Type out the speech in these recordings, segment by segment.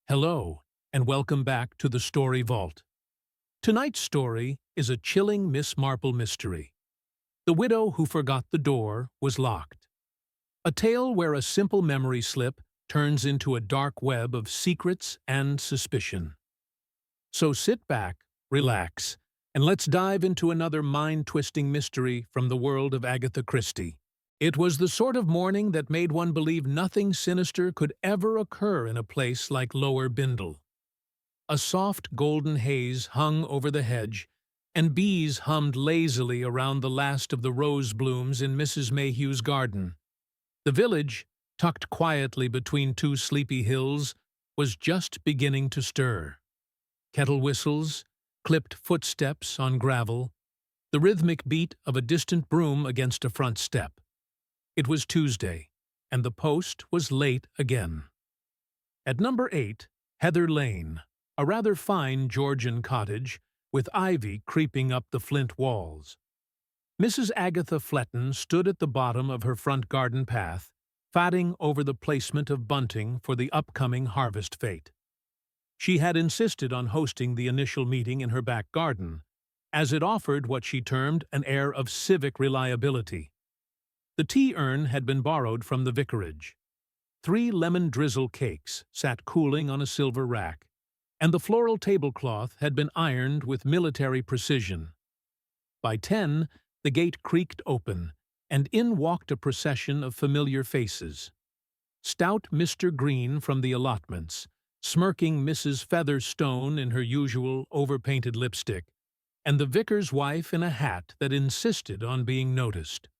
Hello, and welcome back to the Story Vault. Tonight's story is a chilling Miss Marple mystery. The widow who forgot the door was locked. A tale where a simple memory slip turns into a dark web of secrets and suspicion. So sit back, relax, and let's dive into another mind-twisting mystery from the world of Agatha Christie. It was the sort of morning that made one believe nothing sinister could ever occur in a place like Lower Bindle. A soft golden haze hung over the hedge, and bees hummed lazily around the last of the rose blooms in Mrs. Mayhew's garden. The village, tucked quietly between two sleepy hills, was just beginning to stir. Kettle whistles, clipped footsteps on gravel, the rhythmic beat of a distant broom against a front step. It was Tuesday, and the post was late again. At number 8, Heather Lane, a rather fine Georgian cottage, with ivy creeping up the flint walls. Mrs. Agatha Fletton stood at the bottom of her front garden path, fatting over the placement of bunting for the upcoming harvest fete. She had insisted on hosting the initial meeting in her back garden, as it offered what she termed an air of civic reliability. The tea urn had been borrowed from the vicarage. 3 lemon drizzle cakes sat cooling on a silver rack, and the floral tablecloth had been ironed with military precision. By 10, the gate creaked open, and in walked a procession of familiar faces. Stout Mr. Green from the allotments, smirking Mrs. Featherstone in her usual overpainted lipstick, and the vicar's wife in a hat that insisted on being noticed.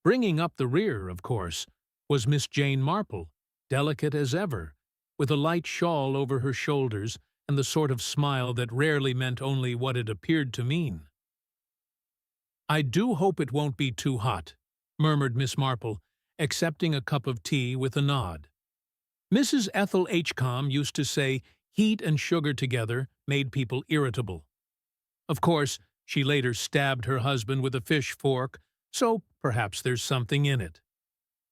Bringing up the rear, of course, was Miss Jane Marple, delicate as ever, with a light shawl over her shoulders and the sort of smile that rarely meant only what it appeared to mean. "I do hope it won't be too hot," murmured Miss Marple, accepting a cup of tea with a nod. Mrs. Ethel Hcom used to say heat and sugar together made people irritable. Of course, she later stabbed her husband with a fish fork, so perhaps there's something in it.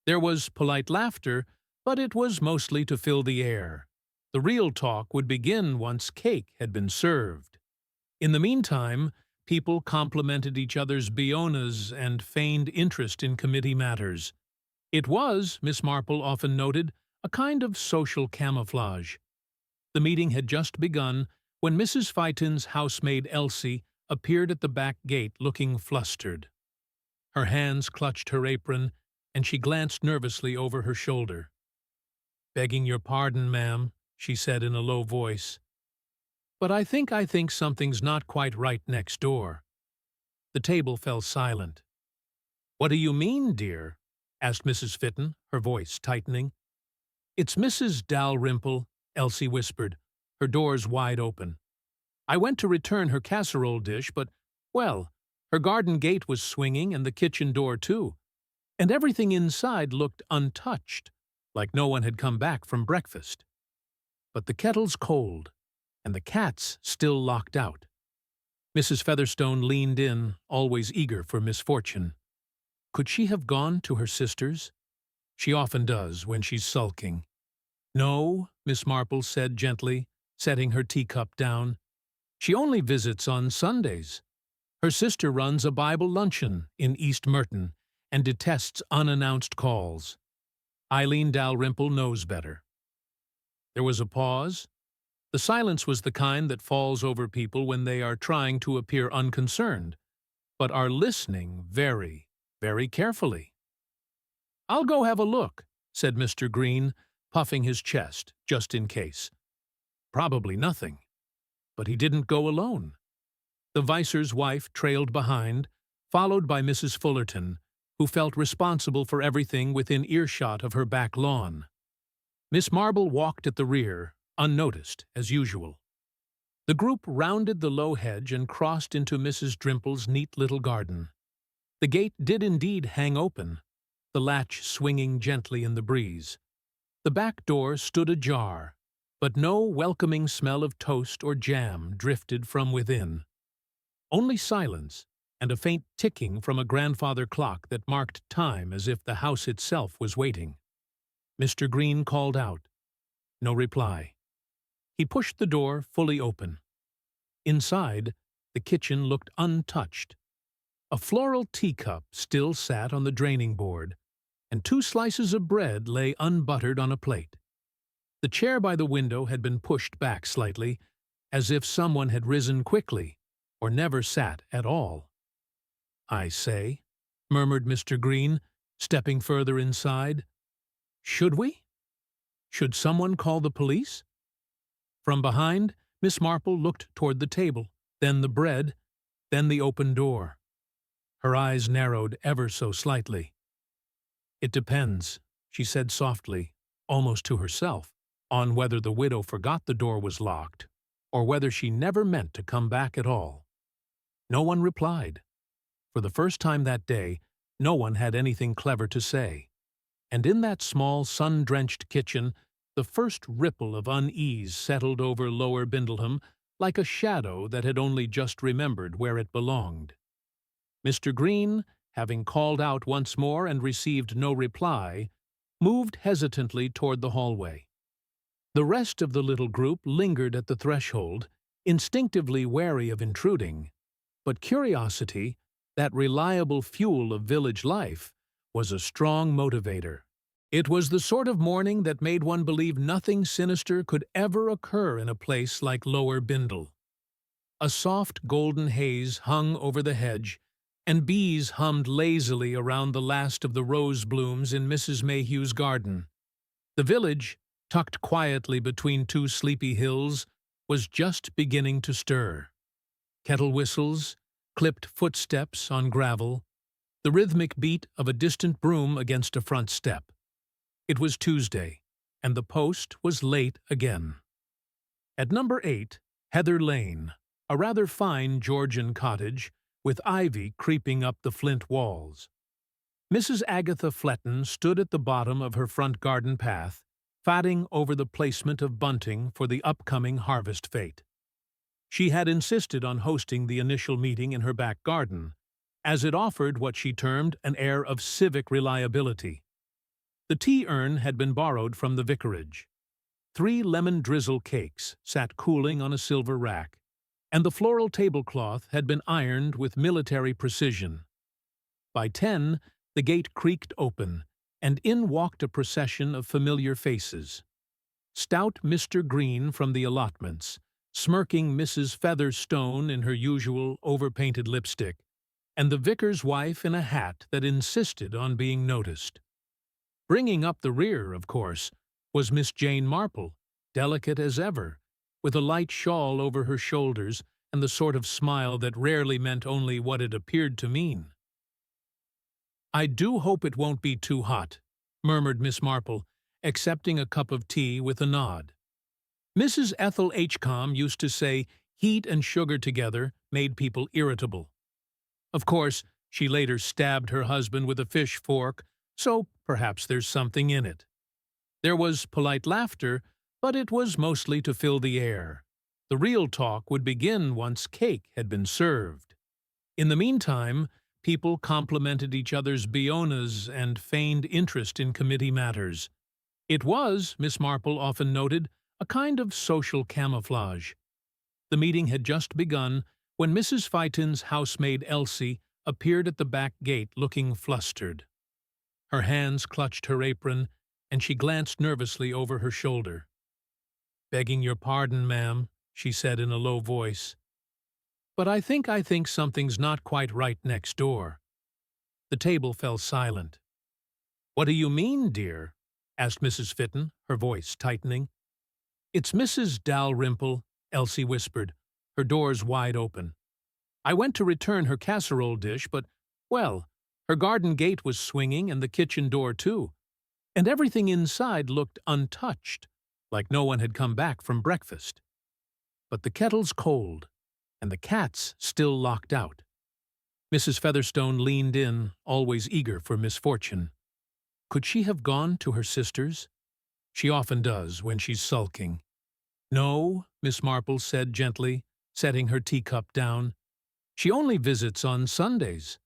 There was polite laughter, but it was mostly to fill the air. The real talk would begin once cake had been served. In the meantime, people complimented each other's bionas and feigned interest in committee matters. It was, Miss Marple often noted, a kind of social camouflage. The meeting had just begun when Mrs. Phaeton's housemaid Elsie appeared at the back gate looking flustered. Her hands clutched her apron, and she glanced nervously over her shoulder. "Begging your pardon, ma'am," she said in a low voice, "but I think something's not quite right next door." The table fell silent. "What do you mean, dear?" asked Mrs. Fitton, her voice tightening. "It's Mrs. Dalrymple," Elsie whispered, her doors wide open. "I went to return her casserole dish, but, well, her garden gate was swinging and the kitchen door too, and everything inside looked untouched, like no one had come back from breakfast. But the kettle's cold, and the cat's still locked out." Mrs. Featherstone leaned in, always eager for misfortune. Could she have gone to her sister's? She often does when she's sulking. "No," Miss Marple said gently, setting her teacup down. "She only visits on Sundays. Her sister runs a Bible luncheon in East Merton and detests unannounced calls. Eileen Dalrymple knows better." There was a pause. The silence was the kind that falls over people when they are trying to appear unconcerned, but are listening very, very carefully. "I'll go have a look," said Mr. Green, puffing his chest, just in case. Probably nothing. But he didn't go alone. The vicer's wife trailed behind, followed by Mrs. Fullerton, who felt responsible for everything within earshot of her back lawn. Miss Marple walked at the rear, unnoticed, as usual. The group rounded the low hedge and crossed into Mrs. Drimple's neat little garden. The gate did indeed hang open, the latch swinging gently in the breeze. The back door stood ajar, but no welcoming smell of toast or jam drifted from within. Only silence, and a faint ticking from a grandfather clock that marked time as if the house itself was waiting. Mr. Green called out. No reply. He pushed the door fully open. Inside, the kitchen looked untouched. A floral teacup still sat on the draining board, and 2 slices of bread lay unbuttered on a plate. The chair by the window had been pushed back slightly, as if someone had risen quickly, or never sat at all. "I say," murmured Mr. Green, stepping further inside. "Should we? Should someone call the police?" From behind, Miss Marple looked toward the table, then the bread, then the open door. Her eyes narrowed ever so slightly. "It depends," she said softly, almost to herself, "on whether the widow forgot the door was locked, or whether she never meant to come back at all." No one replied. For the first time that day, no one had anything clever to say. And in that small, sun-drenched kitchen, the first ripple of unease settled over Lower Bindleham like a shadow that had only just remembered where it belonged. Mr. Green, having called out once more and received no reply, moved hesitantly toward the hallway. The rest of the little group lingered at the threshold, instinctively wary of intruding, but curiosity, that reliable fuel of village life, was a strong motivator. It was the sort of morning that made one believe nothing sinister could ever occur in a place like Lower Bindle. A soft golden haze hung over the hedge, and bees hummed lazily around the last of the rose blooms in Mrs. Mayhew's garden. The village, tucked quietly between 2 sleepy hills, was just beginning to stir. Kettle whistles, clipped footsteps on gravel, the rhythmic beat of a distant broom against a front step. It was Tuesday, and the post was late again. At number 8, Heather Lane, a rather fine Georgian cottage, with ivy creeping up the flint walls. Mrs. Agatha Fletton stood at the bottom of her front garden path, fatting over the placement of bunting for the upcoming harvest fete. She had insisted on hosting the initial meeting in her back garden, as it offered what she termed an air of civic reliability. The tea urn had been borrowed from the vicarage. 3 lemon drizzle cakes sat cooling on a silver rack, and the floral tablecloth had been ironed with military precision. By 10, the gate creaked open, and in walked a procession of familiar faces. Stout Mr. Green from the allotments, smirking Mrs. Featherstone in her usual overpainted lipstick, and the vicar's wife in a hat that insisted on being noticed. Bringing up the rear, of course, was Miss Jane Marple, delicate as ever, with a light shawl over her shoulders and the sort of smile that rarely meant only what it appeared to mean. "I do hope it won't be too hot," murmured Miss Marple, accepting a cup of tea with a nod. Mrs. Ethel Hcom used to say heat and sugar together made people irritable. Of course, she later stabbed her husband with a fish fork, so perhaps there's something in it. There was polite laughter, but it was mostly to fill the air. The real talk would begin once cake had been served. In the meantime, people complimented each other's bionas and feigned interest in committee matters. It was, Miss Marple often noted, a kind of social camouflage. The meeting had just begun when Mrs. Phyton's housemaid Elsie appeared at the back gate looking flustered. Her hands clutched her apron, and she glanced nervously over her shoulder. "Begging your pardon, ma'am," she said in a low voice, "but I think something's not quite right next door." The table fell silent. "What do you mean, dear?" asked Mrs. Fitton, her voice tightening. "It's Mrs. Dalrymple," Elsie whispered, her doors wide open. "I went to return her casserole dish, but, well, her garden gate was swinging and the kitchen door too, and everything inside looked untouched, like no one had come back from breakfast. But the kettle's cold, and the cat's still locked out." Mrs. Featherstone leaned in, always eager for misfortune. Could she have gone to her sister's? She often does when she's sulking. "No," Miss Marple said gently, setting her teacup down. "She only visits on Sundays.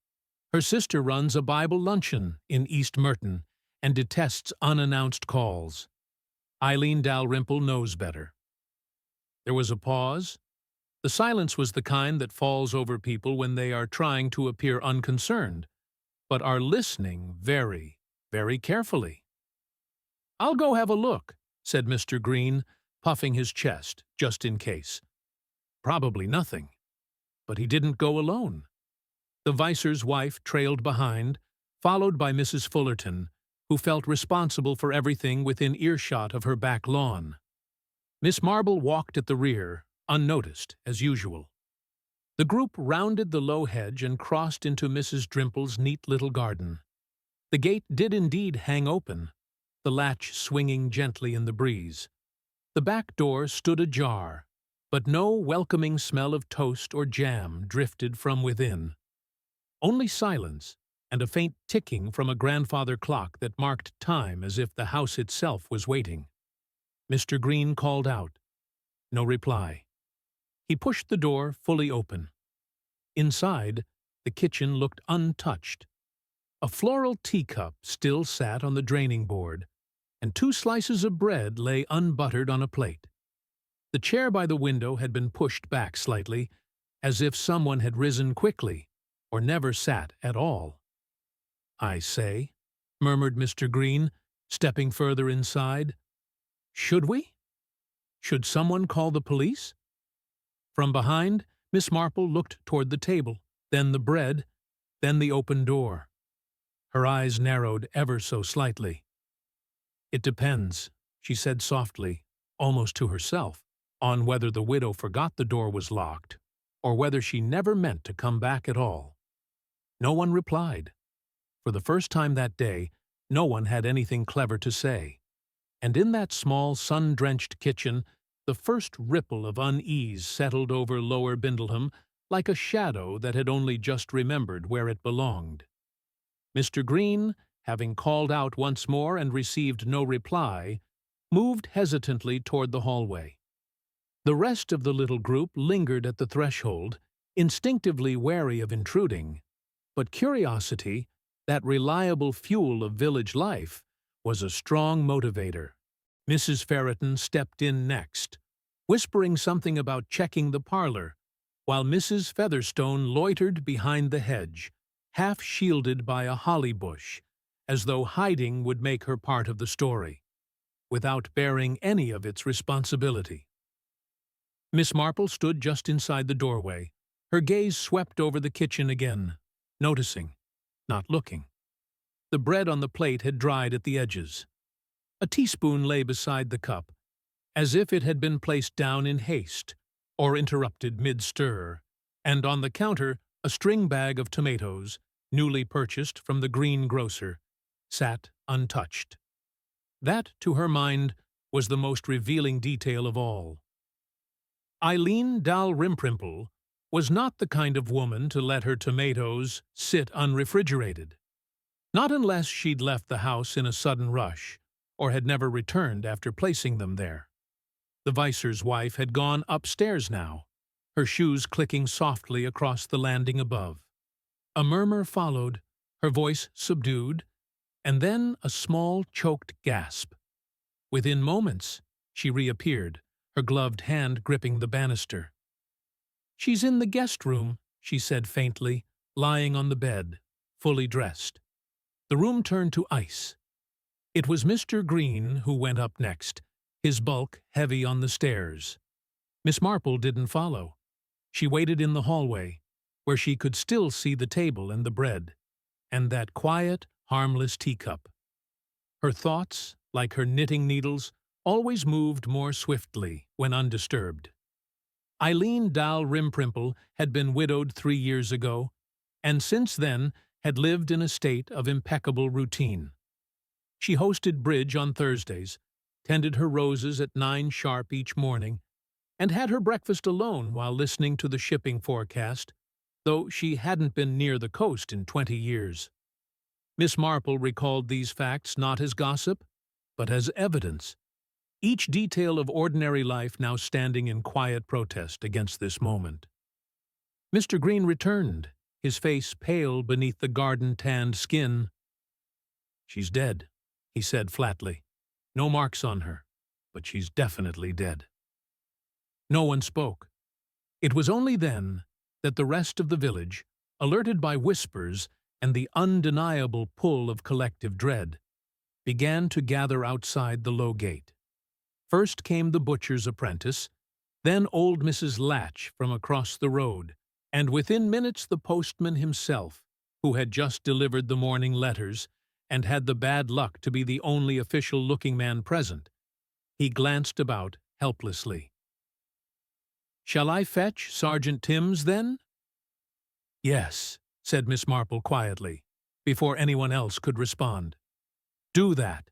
Her sister runs a Bible luncheon in East Merton and detests unannounced calls. Eileen Dalrymple knows better." There was a pause. The silence was the kind that falls over people when they are trying to appear unconcerned, but are listening very, very carefully. "I'll go have a look," said Mr. Green, puffing his chest, just in case. Probably nothing. But he didn't go alone. The vicer's wife trailed behind, followed by Mrs. Fullerton, who felt responsible for everything within earshot of her back lawn. Miss Marple walked at the rear, unnoticed, as usual. The group rounded the low hedge and crossed into Mrs. Drimple's neat little garden. The gate did indeed hang open, the latch swinging gently in the breeze. The back door stood ajar, but no welcoming smell of toast or jam drifted from within. Only silence and a faint ticking from a grandfather clock that marked time as if the house itself was waiting. Mr. Green called out. No reply. He pushed the door fully open. Inside, the kitchen looked untouched. A floral teacup still sat on the draining board, and 2 slices of bread lay unbuttered on a plate. The chair by the window had been pushed back slightly, as if someone had risen quickly, or never sat at all. "I say," murmured Mr. Green, stepping further inside. "Should we? Should someone call the police?" From behind, Miss Marple looked toward the table, then the bread, then the open door. Her eyes narrowed ever so slightly. "It depends," she said softly, almost to herself, on whether the widow forgot the door was locked, or whether she never meant to come back at all. No one replied. For the first time that day, no one had anything clever to say. And in that small, sun-drenched kitchen, the first ripple of unease settled over Lower Bindleham like a shadow that had only just remembered where it belonged. Mr. Green, having called out once more and received no reply, moved hesitantly toward the hallway. The rest of the little group lingered at the threshold, instinctively wary of intruding, but curiosity, that reliable fuel of village life, was a strong motivator. Mrs. Ferreton stepped in next, whispering something about checking the parlor, while Mrs. Featherstone loitered behind the hedge, half shielded by a holly bush, as though hiding would make her part of the story, without bearing any of its responsibility. Miss Marple stood just inside the doorway. Her gaze swept over the kitchen again, noticing, not looking. The bread on the plate had dried at the edges. A teaspoon lay beside the cup, as if it had been placed down in haste or interrupted mid-stir, and on the counter a string bag of tomatoes, newly purchased from the greengrocer, sat untouched. That, to her mind, was the most revealing detail of all. Eileen Dalrymple was not the kind of woman to let her tomatoes sit unrefrigerated. Not unless she'd left the house in a sudden rush, or had never returned after placing them there. The vicer's wife had gone upstairs now, her shoes clicking softly across the landing above. A murmur followed, her voice subdued, and then a small, choked gasp. Within moments, she reappeared, her gloved hand gripping the banister. "She's in the guest room," she said faintly, lying on the bed, fully dressed. The room turned to ice. It was Mr. Green who went up next, his bulk heavy on the stairs. Miss Marple didn't follow. She waited in the hallway, where she could still see the table and the bread, and that quiet, harmless teacup. Her thoughts, like her knitting needles, always moved more swiftly when undisturbed. Eileen Dalrymple had been widowed 3 years ago, and since then had lived in a state of impeccable routine. She hosted bridge on Thursdays, tended her roses at 9 sharp each morning, and had her breakfast alone while listening to the shipping forecast, though she hadn't been near the coast in 20 years. Miss Marple recalled these facts not as gossip, but as evidence, each detail of ordinary life now standing in quiet protest against this moment. Mr. Green returned, his face pale beneath the garden-tanned skin. "She's dead," he said flatly. "No marks on her, but she's definitely dead." No one spoke. It was only then that the rest of the village, alerted by whispers and the undeniable pull of collective dread, began to gather outside the low gate. First came the butcher's apprentice, then old Mrs. Latch from across the road, and within minutes the postman himself, who had just delivered the morning letters and had the bad luck to be the only official-looking man present. He glanced about helplessly. "Shall I fetch Sergeant Timms, then?" "Yes," said Miss Marple quietly, before anyone else could respond. "Do that,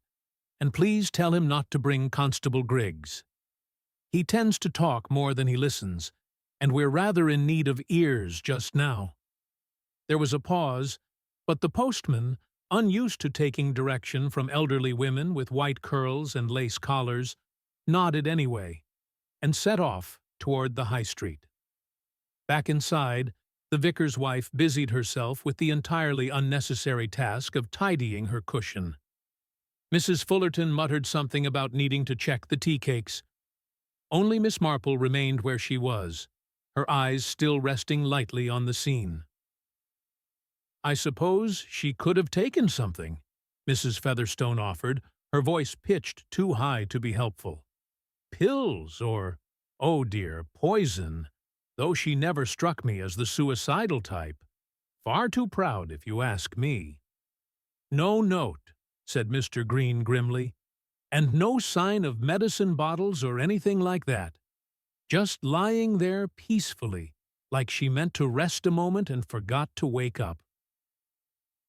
and please tell him not to bring Constable Griggs. He tends to talk more than he listens, and we're rather in need of ears just now." There was a pause, but the postman, unused to taking direction from elderly women with white curls and lace collars, nodded anyway, and set off toward the high street. Back inside, the vicar's wife busied herself with the entirely unnecessary task of tidying her cushion. Mrs. Fullerton muttered something about needing to check the tea cakes. Only Miss Marple remained where she was, her eyes still resting lightly on the scene. "I suppose she could have taken something," Mrs. Featherstone offered, her voice pitched too high to be helpful. "Pills or, oh dear, poison, though she never struck me as the suicidal type. Far too proud, if you ask me." "No note," said Mr. Green grimly, "and no sign of medicine bottles or anything like that. Just lying there peacefully, like she meant to rest a moment and forgot to wake up."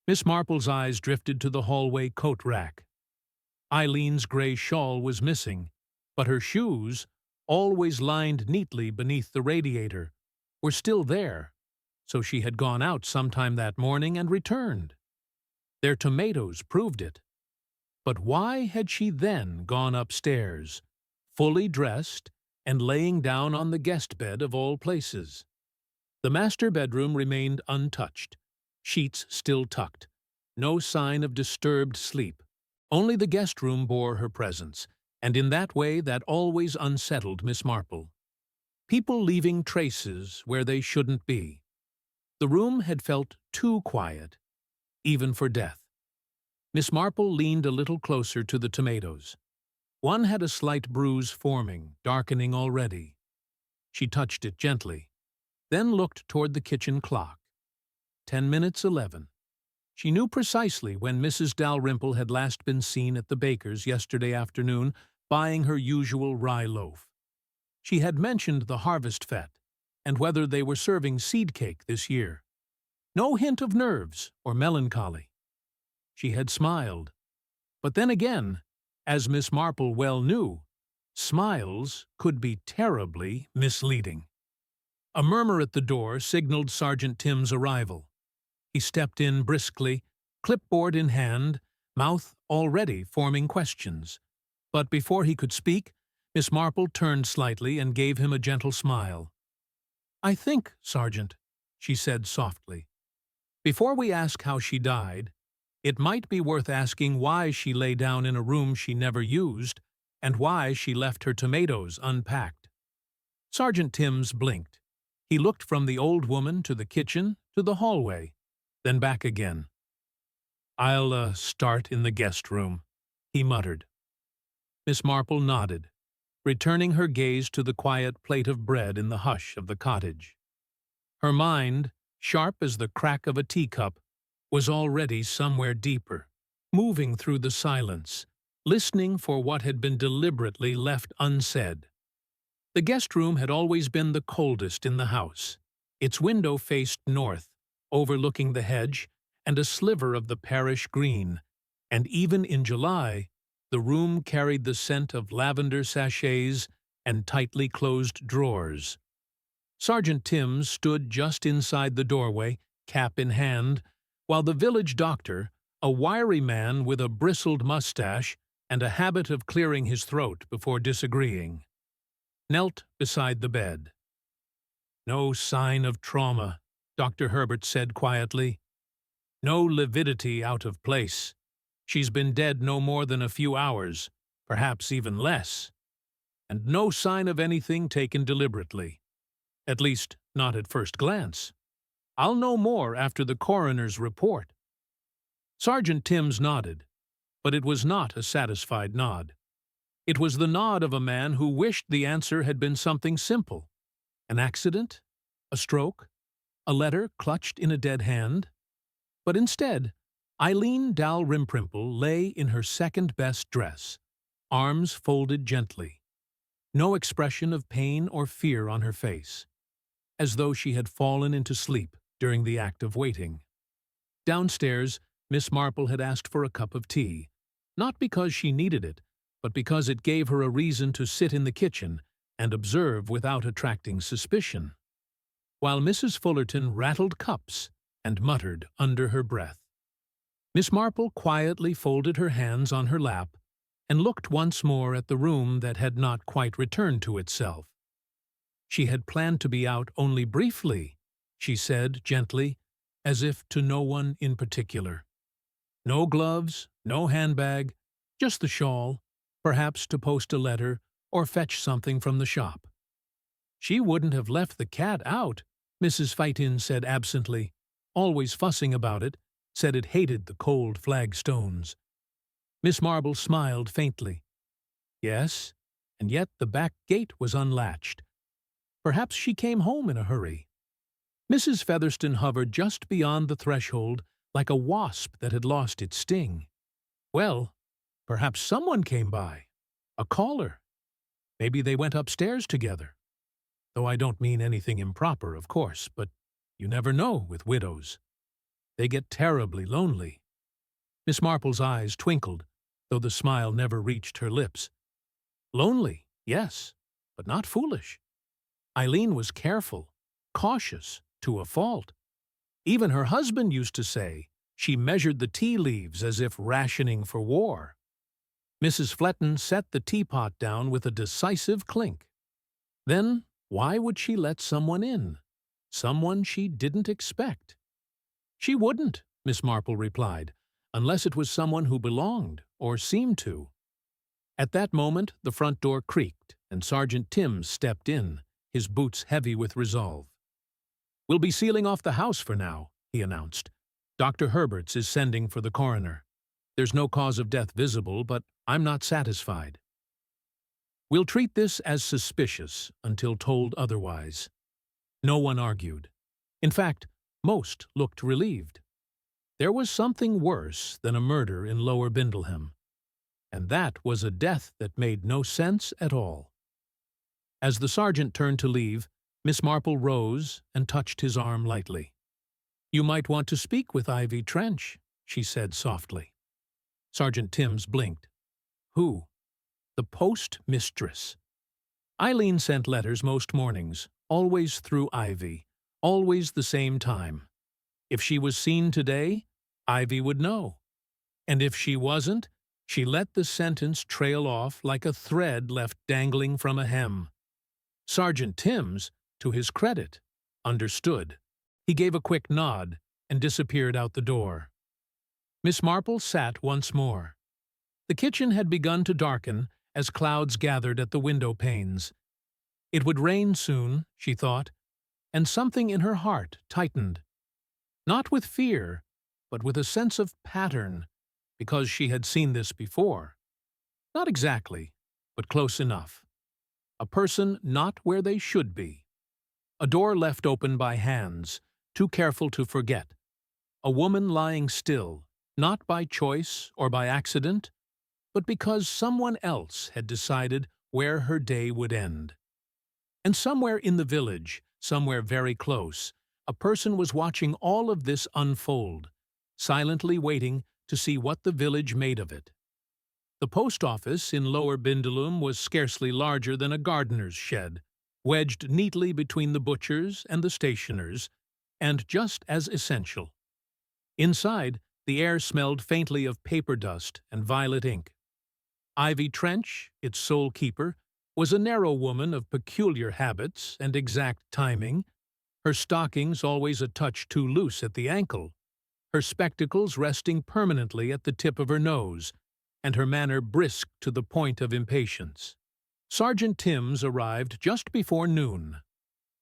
Miss Marple's eyes drifted to the hallway coat rack. Eileen's gray shawl was missing, but her shoes, always lined neatly beneath the radiator, were still there, so she had gone out sometime that morning and returned. Their tomatoes proved it. But why had she then gone upstairs, fully dressed and laying down on the guest bed of all places? The master bedroom remained untouched, sheets still tucked, no sign of disturbed sleep. Only the guest room bore her presence, and in that way that always unsettled Miss Marple. People leaving traces where they shouldn't be. The room had felt too quiet, even for death. Miss Marple leaned a little closer to the tomatoes. One had a slight bruise forming, darkening already. She touched it gently, then looked toward the kitchen clock. 10 minutes 11. She knew precisely when Mrs. Dalrymple had last been seen at the baker's yesterday afternoon buying her usual rye loaf. She had mentioned the harvest fete and whether they were serving seed cake this year. No hint of nerves or melancholy. She had smiled. But then again, as Miss Marple well knew, smiles could be terribly misleading. A murmur at the door signaled Sergeant Timms' arrival. He stepped in briskly, clipboard in hand, mouth already forming questions. But before he could speak, Miss Marple turned slightly and gave him a gentle smile. "I think, Sergeant," she said softly, "before we ask how she died, it might be worth asking why she lay down in a room she never used and why she left her tomatoes unpacked." Sergeant Timms blinked. He looked from the old woman to the kitchen to the hallway, then back again. "I'll start in the guest room," he muttered. Miss Marple nodded, returning her gaze to the quiet plate of bread in the hush of the cottage. Her mind, sharp as the crack of a teacup, was already somewhere deeper, moving through the silence, listening for what had been deliberately left unsaid. The guest room had always been the coldest in the house. Its window faced north, overlooking the hedge and a sliver of the parish green, and even in July, the room carried the scent of lavender sachets and tightly closed drawers. Sergeant Timms stood just inside the doorway, cap in hand, while the village doctor, a wiry man with a bristled mustache and a habit of clearing his throat before disagreeing, knelt beside the bed. "No sign of trauma," Dr. Herbert said quietly. "No lividity out of place. She's been dead no more than a few hours, perhaps even less. and no sign of anything taken deliberately. At least, not at first glance. I'll know more after the coroner's report." Sergeant Timms nodded, but it was not a satisfied nod. It was the nod of a man who wished the answer had been something simple. An accident? A stroke? A letter clutched in a dead hand? But instead, Eileen Dalrymple lay in her second-best dress, arms folded gently, no expression of pain or fear on her face, as though she had fallen into sleep during the act of waiting. Downstairs, Miss Marple had asked for a cup of tea, not because she needed it, but because it gave her a reason to sit in the kitchen and observe without attracting suspicion, while Mrs. Fullerton rattled cups and muttered under her breath. Miss Marple quietly folded her hands on her lap and looked once more at the room that had not quite returned to itself. She had planned to be out only briefly, she said gently, as if to no one in particular. No gloves, no handbag, just the shawl, perhaps to post a letter or fetch something from the shop. She wouldn't have left the cat out, Mrs. Phaeton said absently, always fussing about it, said it hated the cold flagstones. Miss Marple smiled faintly. Yes, and yet the back gate was unlatched. Perhaps she came home in a hurry. Mrs. Featherston hovered just beyond the threshold like a wasp that had lost its sting. Well, perhaps someone came by. A caller. Maybe they went upstairs together. Though I don't mean anything improper, of course, but you never know with widows. They get terribly lonely. Miss Marple's eyes twinkled, though the smile never reached her lips. Lonely, yes, but not foolish. Eileen was careful, cautious, to a fault. Even her husband used to say she measured the tea leaves as if rationing for war. Mrs. Fletton set the teapot down with a decisive clink. Then why would she let someone in? Someone she didn't expect. She wouldn't, Miss Marple replied, unless it was someone who belonged, or seemed to. At that moment the front door creaked, and Sergeant Timms stepped in, his boots heavy with resolve. "We'll be sealing off the house for now," he announced. "Dr. Herberts is sending for the coroner. There's no cause of death visible, but I'm not satisfied. We'll treat this as suspicious until told otherwise." No one argued. In fact, most looked relieved. There was something worse than a murder in Lower Bindleham, and that was a death that made no sense at all. As the sergeant turned to leave, Miss Marple rose and touched his arm lightly. "You might want to speak with Ivy Trench," she said softly. Sergeant Timms blinked. Who? The postmistress. Eileen sent letters most mornings, always through Ivy, always the same time. If she was seen today, Ivy would know. And if she wasn't, she let the sentence trail off like a thread left dangling from a hem. Sergeant Timms, to his credit, understood. He gave a quick nod and disappeared out the door. Miss Marple sat once more. The kitchen had begun to darken as clouds gathered at the window panes. It would rain soon, she thought, and something in her heart tightened. Not with fear, but with a sense of pattern, because she had seen this before. Not exactly, but close enough. A person not where they should be. A door left open by hands, too careful to forget. A woman lying still, not by choice or by accident, but because someone else had decided where her day would end. And somewhere in the village, somewhere very close, a person was watching all of this unfold, silently waiting to see what the village made of it. The post office in Lower Bindleham was scarcely larger than a gardener's shed, wedged neatly between the butcher's and the stationer's, and just as essential. Inside, the air smelled faintly of paper dust and violet ink. Ivy Trench, its sole keeper, was a narrow woman of peculiar habits and exact timing, her stockings always a touch too loose at the ankle, her spectacles resting permanently at the tip of her nose, and her manner brisk to the point of impatience. Sergeant Timms arrived just before noon.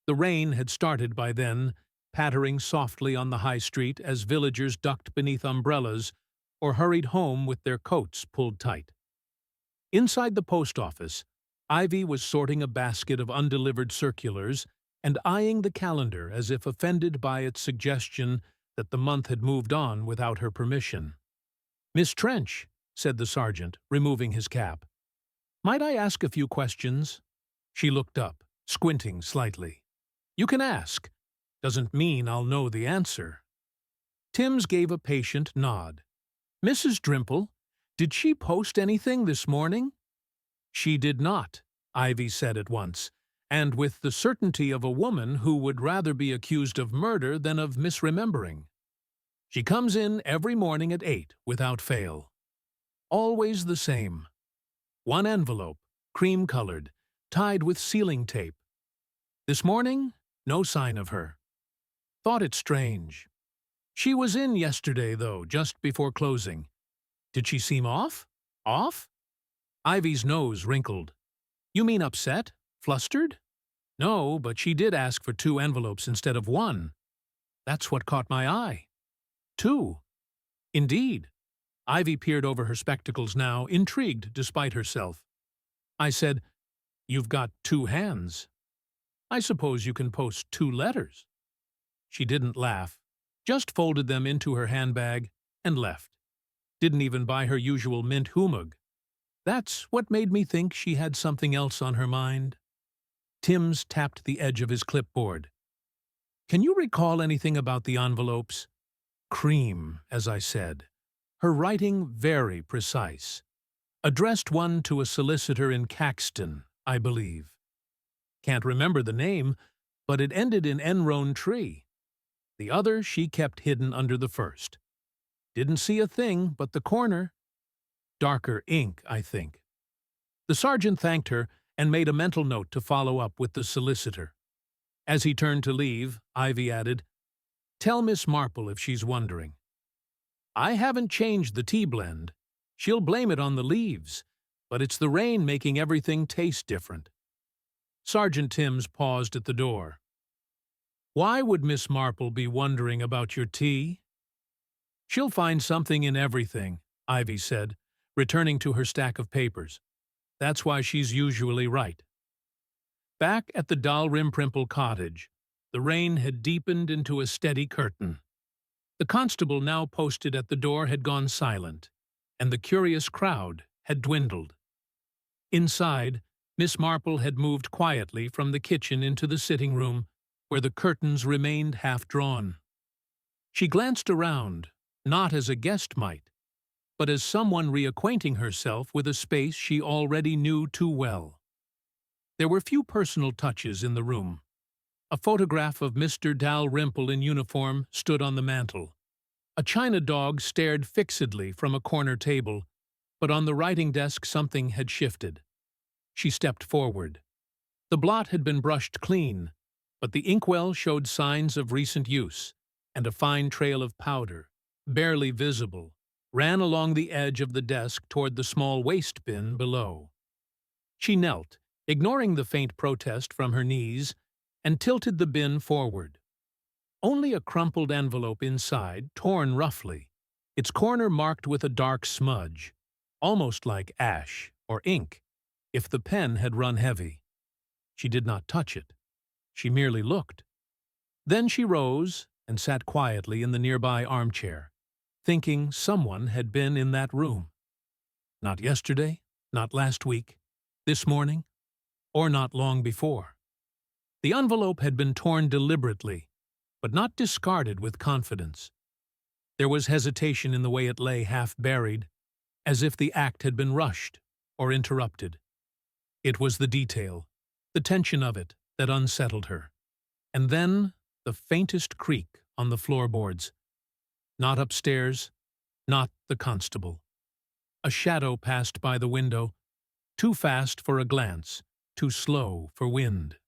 The rain had started by then, pattering softly on the high street as villagers ducked beneath umbrellas or hurried home with their coats pulled tight. Inside the post office, Ivy was sorting a basket of undelivered circulars and eyeing the calendar as if offended by its suggestion that the month had moved on without her permission. "Miss Trench," said the sergeant, removing his cap, "might I ask a few questions?" She looked up, squinting slightly. "You can ask. Doesn't mean I'll know the answer." Timms gave a patient nod. "Mrs. Drimple, did she post anything this morning?" "She did not," Ivy said at once, and with the certainty of a woman who would rather be accused of murder than of misremembering. "She comes in every morning at 8 without fail. Always the same. One envelope, cream-colored, tied with sealing tape. This morning, no sign of her. Thought it strange. She was in yesterday, though, just before closing. Did she seem off? Off?" Ivy's nose wrinkled. "You mean upset? Flustered?" "No, but she did ask for 2 envelopes instead of 1. That's what caught my eye." "2? Indeed." Ivy peered over her spectacles now, intrigued despite herself. I said, "You've got 2 hands. I suppose you can post 2 letters." She didn't laugh, just folded them into her handbag and left. Didn't even buy her usual mint hummus. That's what made me think she had something else on her mind. Timms tapped the edge of his clipboard. "Can you recall anything about the envelopes?" "Cream," as I said. Her writing very precise. Addressed one to a solicitor in Caxton, I believe. Can't remember the name, but it ended in Enrone Tree. The other she kept hidden under the first. Didn't see a thing but the corner. Darker ink, I think." The sergeant thanked her and made a mental note to follow up with the solicitor. As he turned to leave, Ivy added, "Tell Miss Marple if she's wondering. I haven't changed the tea blend. She'll blame it on the leaves, but it's the rain making everything taste different." Sergeant Timms paused at the door. "Why would Miss Marple be wondering about your tea?" "She'll find something in everything," Ivy said, returning to her stack of papers. "That's why she's usually right." Back at the Dalrymple cottage, the rain had deepened into a steady curtain. The constable now posted at the door had gone silent, and the curious crowd had dwindled. Inside, Miss Marple had moved quietly from the kitchen into the sitting room, where the curtains remained half-drawn. She glanced around, not as a guest might, but as someone reacquainting herself with a space she already knew too well. There were few personal touches in the room. A photograph of Mr. Dalrymple in uniform stood on the mantel. A china dog stared fixedly from a corner table, but on the writing desk something had shifted. She stepped forward. The blot had been brushed clean, but the inkwell showed signs of recent use, and a fine trail of powder, barely visible, ran along the edge of the desk toward the small waste bin below. She knelt, ignoring the faint protest from her knees, and tilted the bin forward. Only a crumpled envelope inside, torn roughly, its corner marked with a dark smudge, almost like ash or ink, if the pen had run heavy. She did not touch it. She merely looked. Then she rose and sat quietly in the nearby armchair, thinking someone had been in that room. Not yesterday, not last week, this morning, or not long before. The envelope had been torn deliberately, but not discarded with confidence. There was hesitation in the way it lay half-buried, as if the act had been rushed or interrupted. It was the detail, the tension of it, that unsettled her. And then the faintest creak on the floorboards. Not upstairs, not the constable. A shadow passed by the window, too fast for a glance, too slow for wind.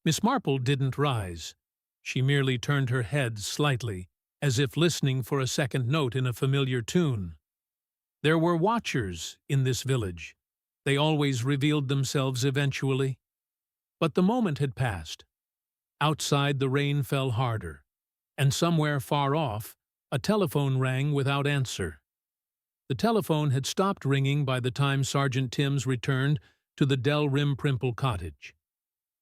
Miss Marple didn't rise. She merely turned her head slightly, as if listening for a second note in a familiar tune. There were watchers in this village, They always revealed themselves eventually. But the moment had passed. Outside the rain fell harder, and somewhere far off, a telephone rang without answer. The telephone had stopped ringing by the time Sergeant Timms returned to the Dalrymple cottage.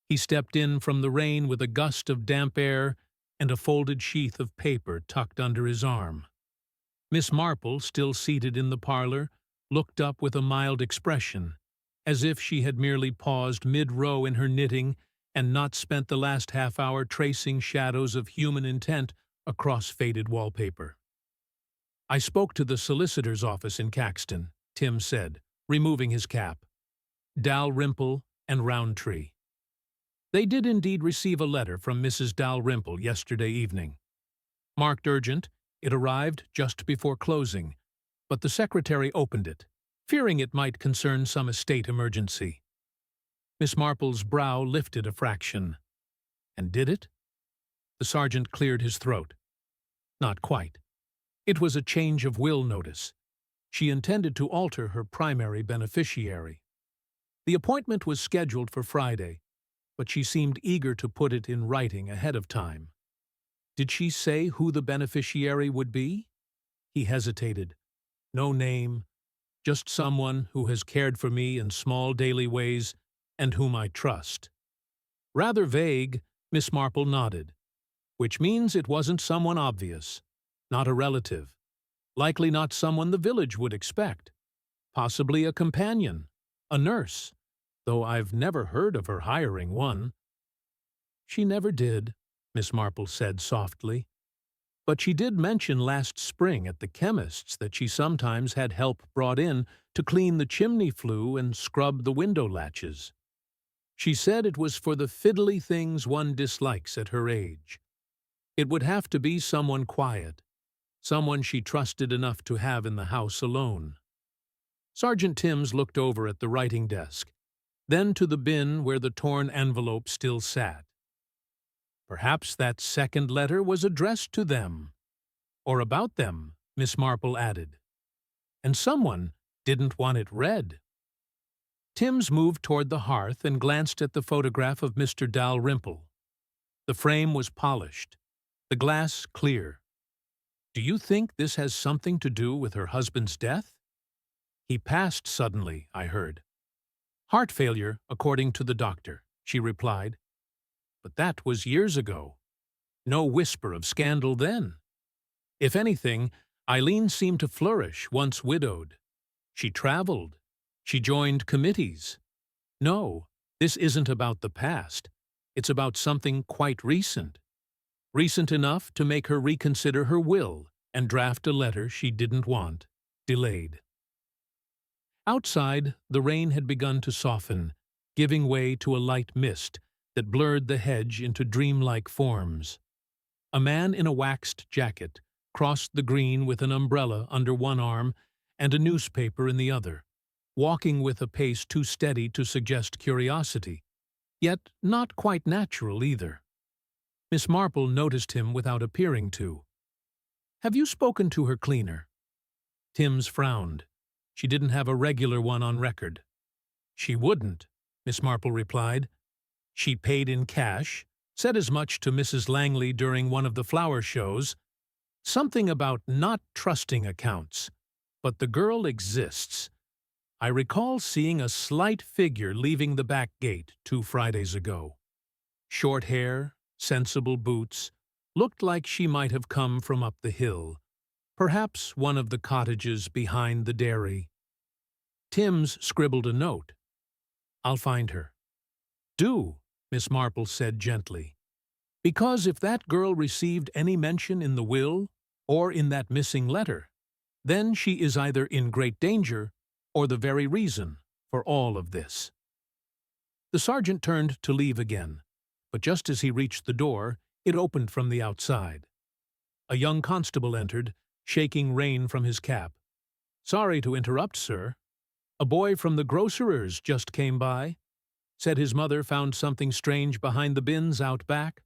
He stepped in from the rain with a gust of damp air and a folded sheath of paper tucked under his arm. Miss Marple, still seated in the parlor, looked up with a mild expression, as if she had merely paused mid-row in her knitting and not spent the last half-hour tracing shadows of human intent across faded wallpaper. "I spoke to the solicitor's office in Caxton," Tim said, removing his cap. "Dalrymple and Roundtree. They did indeed receive a letter from Mrs. Dalrymple yesterday evening. Marked urgent, it arrived just before closing, but the secretary opened it, fearing it might concern some estate emergency." Miss Marple's brow lifted a fraction. "And did it?" The sergeant cleared his throat. "Not quite. It was a change of will notice. She intended to alter her primary beneficiary. The appointment was scheduled for Friday, but she seemed eager to put it in writing ahead of time." "Did she say who the beneficiary would be?" He hesitated. "No name, just someone who has cared for me in small daily ways and whom I trust." "Rather vague," Miss Marple nodded. "Which means it wasn't someone obvious. Not a relative. Likely not someone the village would expect. Possibly a companion, a nurse, though I've never heard of her hiring one." "She never did," Miss Marple said softly. "But she did mention last spring at the chemist's that she sometimes had help brought in to clean the chimney flue and scrub the window latches. She said it was for the fiddly things one dislikes at her age. It would have to be someone quiet, someone she trusted enough to have in the house alone." Sergeant Timms looked over at the writing desk, then to the bin where the torn envelope still sat. "Perhaps that second letter was addressed to them, or about them," Miss Marple added. "And someone didn't want it read." Timms moved toward the hearth and glanced at the photograph of Mr. Dalrymple. The frame was polished, the glass clear. "Do you think this has something to do with her husband's death?" "He passed suddenly, I heard." "Heart failure, according to the doctor," she replied. "But that was years ago. No whisper of scandal then. If anything, Eileen seemed to flourish once widowed. She traveled. She joined committees. No, this isn't about the past. It's about something quite recent. Recent enough to make her reconsider her will and draft a letter she didn't want, delayed." Outside, the rain had begun to soften, giving way to a light mist that blurred the hedge into dreamlike forms. A man in a waxed jacket crossed the green with an umbrella under one arm and a newspaper in the other, walking with a pace too steady to suggest curiosity, yet not quite natural either. Miss Marple noticed him without appearing to. "Have you spoken to her cleaner?" Timms frowned. She didn't have a regular one on record. "She wouldn't," Miss Marple replied. "She paid in cash, said as much to Mrs. Langley during one of the flower shows. Something about not trusting accounts. But the girl exists. I recall seeing a slight figure leaving the back gate 2 Fridays ago. Short hair, sensible boots, looked like she might have come from up the hill, perhaps one of the cottages behind the dairy." Timms scribbled a note. "I'll find her." "Do," Miss Marple said gently. "Because if that girl received any mention in the will, or in that missing letter, then she is either in great danger or the very reason for all of this." The sergeant turned to leave again, but just as he reached the door, it opened from the outside. A young constable entered, shaking rain from his cap. "Sorry to interrupt, sir. A boy from the grocer's just came by. Said his mother found something strange behind the bins out back.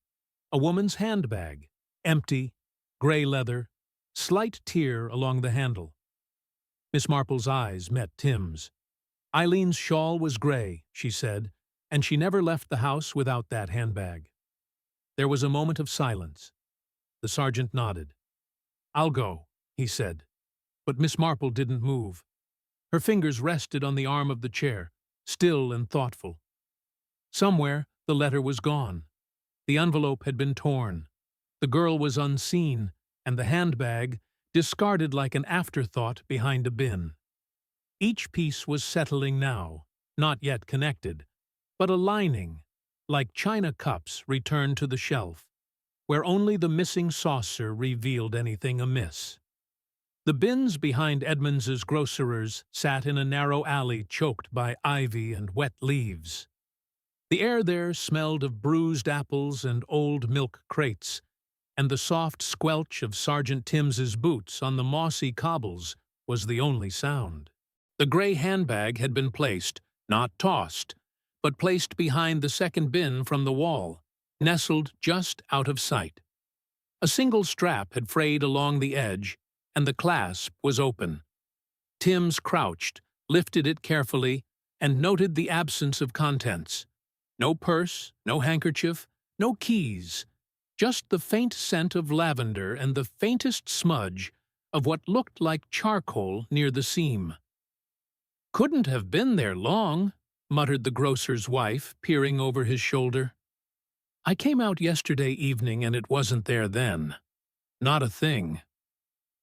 A woman's handbag, empty, gray leather, slight tear along the handle." Miss Marple's eyes met Tim's. Eileen's shawl was gray, she said, and she never left the house without that handbag. There was a moment of silence. The sergeant nodded. "I'll go," he said. But Miss Marple didn't move. Her fingers rested on the arm of the chair, still and thoughtful. Somewhere the letter was gone. The envelope had been torn. The girl was unseen, and the handbag discarded like an afterthought behind a bin. Each piece was settling now, not yet connected, but aligning, like china cups returned to the shelf, where only the missing saucer revealed anything amiss. The bins behind Edmonds's grocerers sat in a narrow alley choked by ivy and wet leaves. The air there smelled of bruised apples and old milk crates, and the soft squelch of Sergeant Tims's boots on the mossy cobbles was the only sound. The gray handbag had been placed, not tossed, but placed behind the second bin from the wall, nestled just out of sight. A single strap had frayed along the edge, and the clasp was open. Tims crouched, lifted it carefully, and noted the absence of contents. No purse, no handkerchief, no keys, just the faint scent of lavender and the faintest smudge of what looked like charcoal near the seam. "Couldn't have been there long," muttered the grocer's wife, peering over his shoulder. "I came out yesterday evening and it wasn't there then. Not a thing."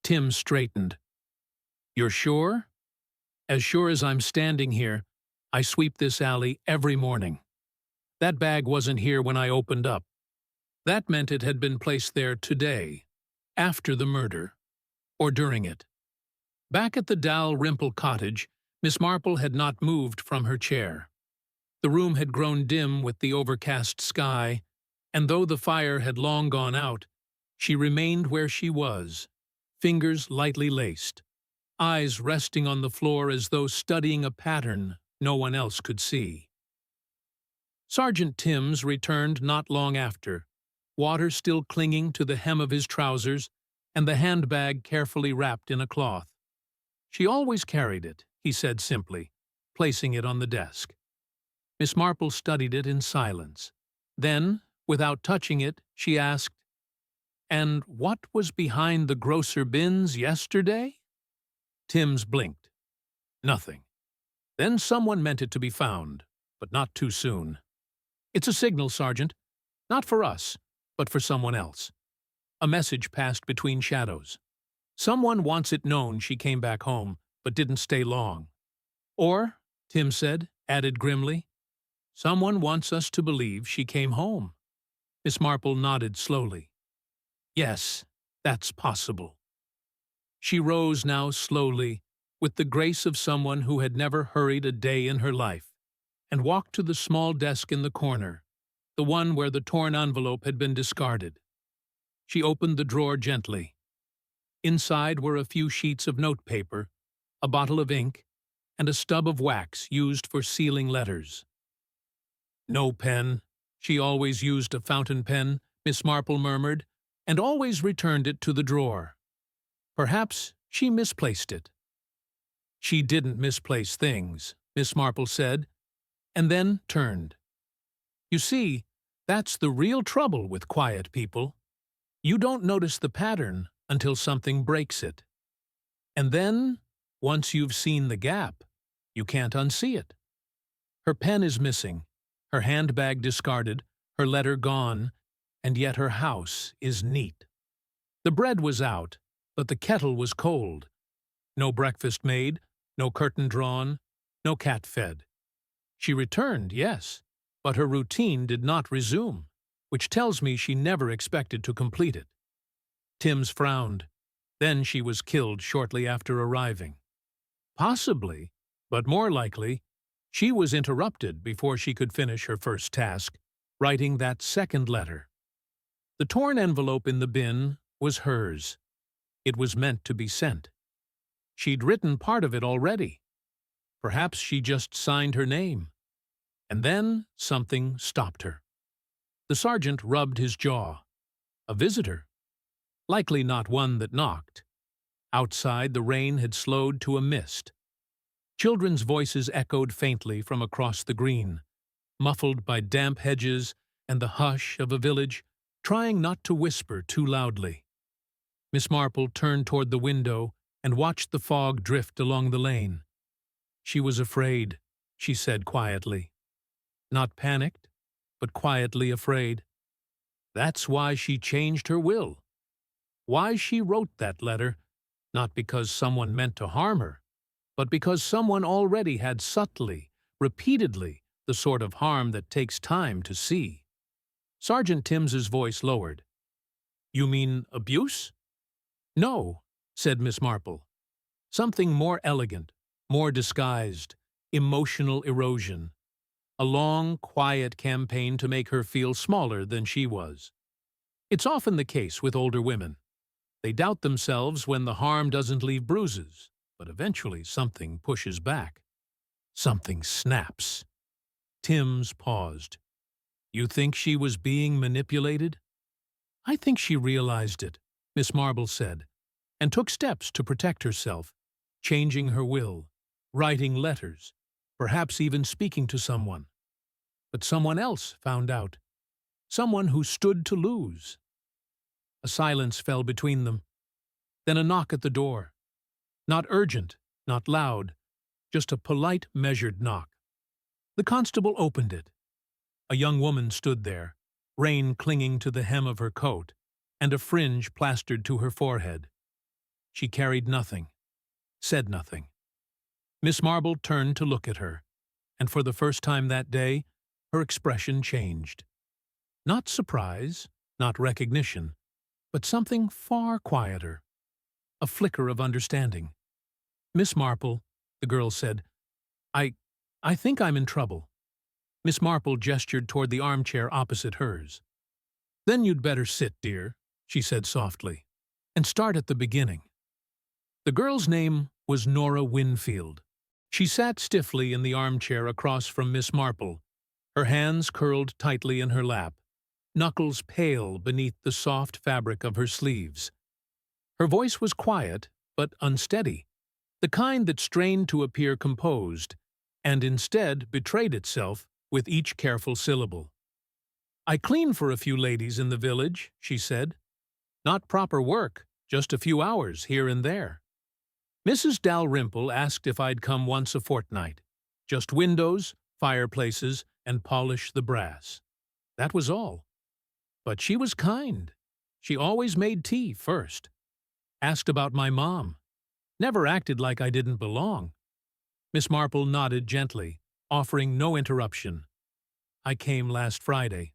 Tim straightened. "You're sure?" "As sure as I'm standing here. I sweep this alley every morning. That bag wasn't here when I opened up. That meant it had been placed there today, after the murder, or during it." Back at the Dalrymple cottage, Miss Marple had not moved from her chair. The room had grown dim with the overcast sky, and though the fire had long gone out, she remained where she was, fingers lightly laced, eyes resting on the floor as though studying a pattern no one else could see. Sergeant Tims returned not long after, water still clinging to the hem of his trousers and the handbag carefully wrapped in a cloth. "She always carried it," he said simply, placing it on the desk. Miss Marple studied it in silence. Then, without touching it, she asked, "And what was behind the grocer bins yesterday?" Tims blinked. "Nothing. Then someone meant it to be found, but not too soon. It's a signal, Sergeant. Not for us, but for someone else. A message passed between shadows. Someone wants it known she came back home, but didn't stay long. Or, Tim said, added grimly, someone wants us to believe she came home." Miss Marple nodded slowly. "Yes, that's possible." She rose now slowly, with the grace of someone who had never hurried a day in her life, and walked to the small desk in the corner, the one where the torn envelope had been discarded. She opened the drawer gently. Inside were a few sheets of notepaper, a bottle of ink, and a stub of wax used for sealing letters. "No pen. She always used a fountain pen," Miss Marple murmured, and always returned it to the drawer. Perhaps she misplaced it. "She didn't misplace things," Miss Marple said, and then turned. "You see, that's the real trouble with quiet people. You don't notice the pattern until something breaks it. And then, once you've seen the gap, you can't unsee it. Her pen is missing, her handbag discarded, her letter gone, and yet her house is neat. The bread was out, but the kettle was cold. No breakfast made, no curtain drawn, no cat fed. She returned, yes, but her routine did not resume, which tells me she never expected to complete it." Tims frowned. Then she was killed shortly after arriving. Possibly, but more likely, she was interrupted before she could finish her first task, writing that second letter. The torn envelope in the bin was hers. It was meant to be sent. She'd written part of it already. Perhaps she just signed her name. And then something stopped her. The sergeant rubbed his jaw. A visitor. Likely not one that knocked. Outside, the rain had slowed to a mist. Children's voices echoed faintly from across the green, muffled by damp hedges and the hush of a village, trying not to whisper too loudly. Miss Marple turned toward the window and watched the fog drift along the lane. She was afraid, she said quietly. Not panicked, but quietly afraid. That's why she changed her will. Why she wrote that letter, not because someone meant to harm her, but because someone already had subtly, repeatedly, the sort of harm that takes time to see. Sergeant Tims's voice lowered. You mean abuse? No, said Miss Marple. Something more elegant, more disguised, emotional erosion. A long, quiet campaign to make her feel smaller than she was. It's often the case with older women. They doubt themselves when the harm doesn't leave bruises, but eventually something pushes back. Something snaps. Tims paused. You think she was being manipulated? I think she realized it, Miss Marple said, and took steps to protect herself, changing her will, writing letters, perhaps even speaking to someone. But someone else found out. Someone who stood to lose. A silence fell between them. Then a knock at the door. Not urgent, not loud, just a polite, measured knock. The constable opened it. A young woman stood there, rain clinging to the hem of her coat, and a fringe plastered to her forehead. She carried nothing, said nothing. Miss Marple turned to look at her, and for the first time that day, her expression changed. Not surprise, not recognition, but something far quieter. A flicker of understanding. Miss Marple, the girl said, I think I'm in trouble. Miss Marple gestured toward the armchair opposite hers. Then you'd better sit, dear, she said softly, and start at the beginning. The girl's name was Nora Winfield. She sat stiffly in the armchair across from Miss Marple, her hands curled tightly in her lap, knuckles pale beneath the soft fabric of her sleeves. Her voice was quiet, but unsteady, the kind that strained to appear composed, and instead betrayed itself with each careful syllable. I clean for a few ladies in the village, she said. Not proper work, just a few hours here and there. Mrs. Dalrymple asked if I'd come once a fortnight. Just windows, fireplaces, and polish the brass. That was all. But she was kind. She always made tea first. Asked about my mom. Never acted like I didn't belong. Miss Marple nodded gently, offering no interruption. I came last Friday.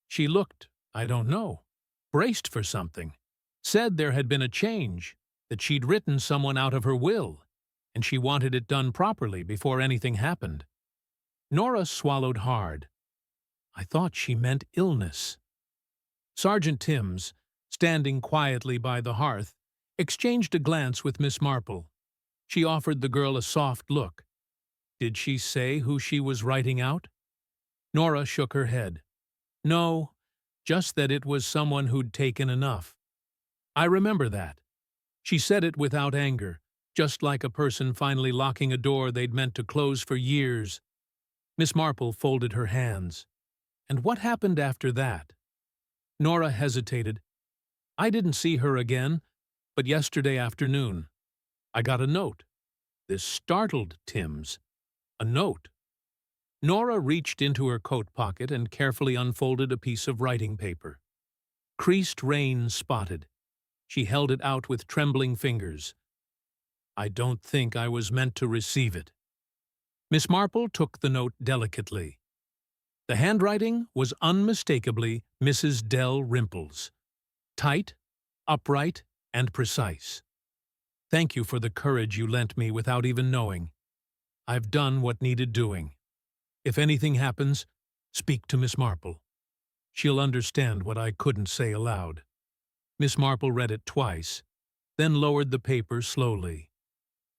She looked, I don't know, braced for something. Said there had been a change, that she'd written someone out of her will, and she wanted it done properly before anything happened. Nora swallowed hard. I thought she meant illness. Sergeant Tims, standing quietly by the hearth, exchanged a glance with Miss Marple. She offered the girl a soft look. Did she say who she was writing out? Nora shook her head. No, just that it was someone who'd taken enough. I remember that. She said it without anger, just like a person finally locking a door they'd meant to close for years. Miss Marple folded her hands. And what happened after that? Nora hesitated. I didn't see her again, but yesterday afternoon. I got a note. This startled Tims. A note. Nora reached into her coat pocket and carefully unfolded a piece of writing paper. Creased rain spotted. She held it out with trembling fingers. I don't think I was meant to receive it. Miss Marple took the note delicately. The handwriting was unmistakably Mrs. Dalrymple's. Tight, upright, and precise. Thank you for the courage you lent me without even knowing. I've done what needed doing. If anything happens, speak to Miss Marple. She'll understand what I couldn't say aloud. Miss Marple read it twice, then lowered the paper slowly.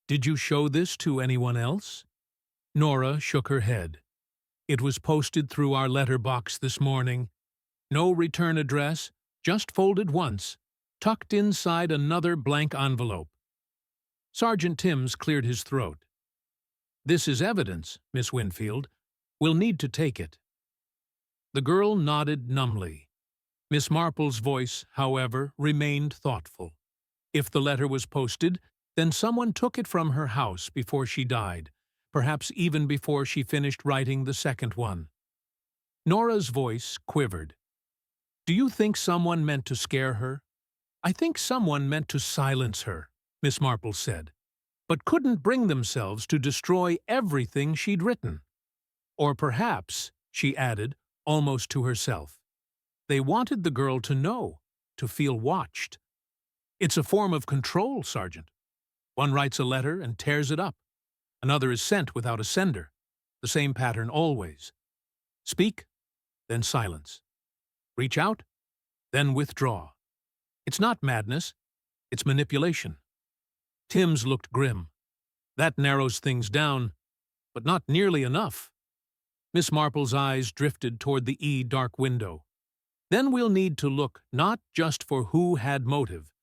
Did you show this to anyone else? Nora shook her head. It was posted through our letter box this morning. No return address, just folded once, tucked inside another blank envelope. Sergeant Tims cleared his throat. "This is evidence, Miss Winfield. We'll need to take it." The girl nodded numbly. Miss Marple's voice, however, remained thoughtful. If the letter was posted, then someone took it from her house before she died, perhaps even before she finished writing the second one. Nora's voice quivered. "Do you think someone meant to scare her?" "I think someone meant to silence her," Miss Marple said, "but couldn't bring themselves to destroy everything she'd written. Or perhaps," she added, almost to herself, "they wanted the girl to know, to feel watched. It's a form of control, Sergeant. One writes a letter and tears it up. Another is sent without a sender. The same pattern always. Speak, then silence. Reach out, then withdraw. It's not madness, it's manipulation." Timms looked grim. "That narrows things down, but not nearly enough." Miss Marple's eyes drifted toward the dark window. "Then we'll need to look not just for who had motive,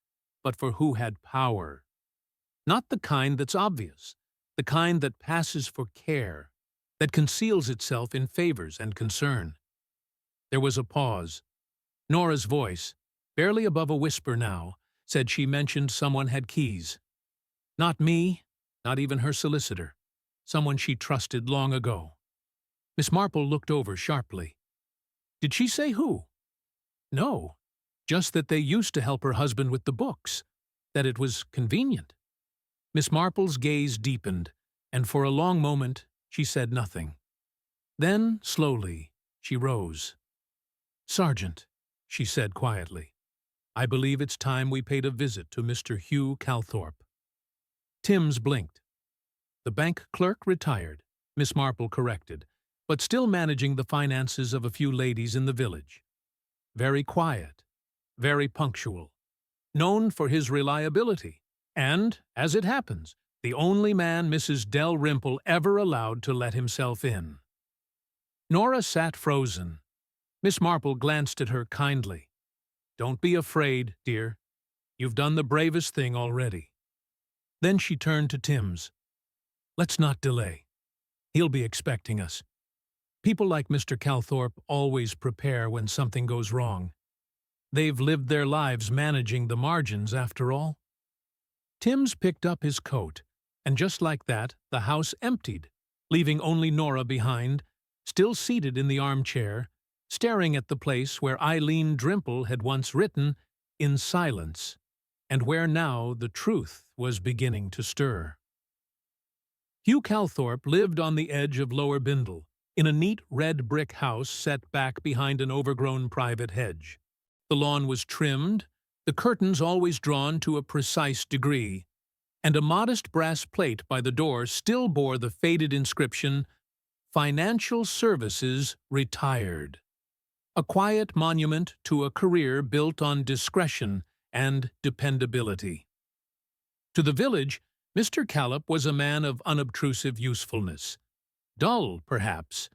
but for who had power. Not the kind that's obvious, the kind that passes for care, that conceals itself in favors and concern." There was a pause. Nora's voice, barely above a whisper now, said she mentioned someone had keys. Not me, not even her solicitor. Someone she trusted long ago. Miss Marple looked over sharply. "Did she say who?" "No, just that they used to help her husband with the books, that it was convenient." Miss Marple's gaze deepened, and for a long moment she said nothing. Then, slowly, she rose. "Sergeant," she said quietly, "I believe it's time we paid a visit to Mr. Hugh Calthorpe." Timms blinked. "The bank clerk retired," Miss Marple corrected, "but still managing the finances of a few ladies in the village. Very quiet, very punctual, known for his reliability, and, as it happens, the only man Mrs. Dalrymple ever allowed to let himself in." Nora sat frozen. Miss Marple glanced at her kindly. "Don't be afraid, dear. You've done the bravest thing already." Then she turned to Timms. "Let's not delay. He'll be expecting us. People like Mr. Calthorpe always prepare when something goes wrong. They've lived their lives managing the margins, after all." Timms picked up his coat, and just like that, the house emptied, leaving only Nora behind, still seated in the armchair, staring at the place where Eileen Drimple had once written, in silence, and where now the truth was beginning to stir. Hugh Calthorpe lived on the edge of Lower Bindle, in a neat red brick house set back behind an overgrown private hedge. The lawn was trimmed, the curtains always drawn to a precise degree, and a modest brass plate by the door still bore the faded inscription, "Financial Services Retired." A quiet monument to a career built on discretion and dependability. To the village, Mr. Calthorpe was a man of unobtrusive usefulness. Dull, perhaps,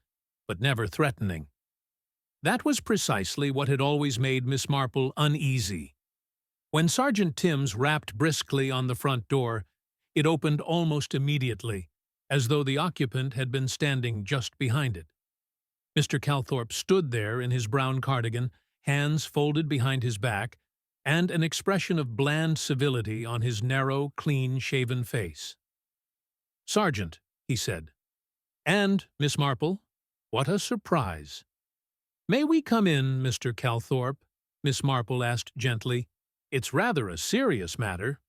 but never threatening. That was precisely what had always made Miss Marple uneasy. When Sergeant Timms rapped briskly on the front door, it opened almost immediately, as though the occupant had been standing just behind it. Mr. Calthorpe stood there in his brown cardigan, hands folded behind his back, and an expression of bland civility on his narrow, clean-shaven face. "Sergeant," he said. "And, Miss Marple, what a surprise." "May we come in, Mr. Calthorpe?" Miss Marple asked gently. "It's rather a serious matter."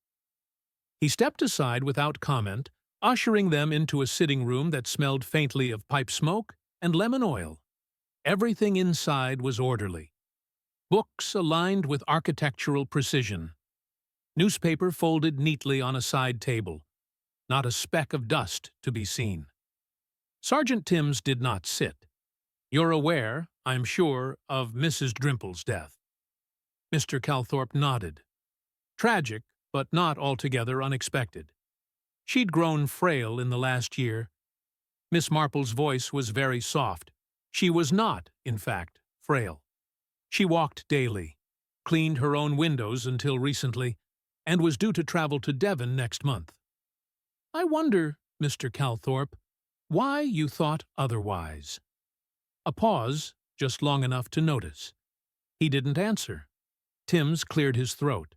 He stepped aside without comment, ushering them into a sitting room that smelled faintly of pipe smoke and lemon oil. Everything inside was orderly. Books aligned with architectural precision. Newspaper folded neatly on a side table. Not a speck of dust to be seen. Sergeant Timms did not sit. "You're aware, I'm sure, of Mrs. Drimple's death." Mr. Calthorpe nodded. Tragic, but not altogether unexpected. She'd grown frail in the last year. Miss Marple's voice was very soft. She was not, in fact, frail. She walked daily, cleaned her own windows until recently, and was due to travel to Devon next month. "I wonder, Mr. Calthorpe," why you thought otherwise. A pause, just long enough to notice. He didn't answer. Tim's cleared his throat.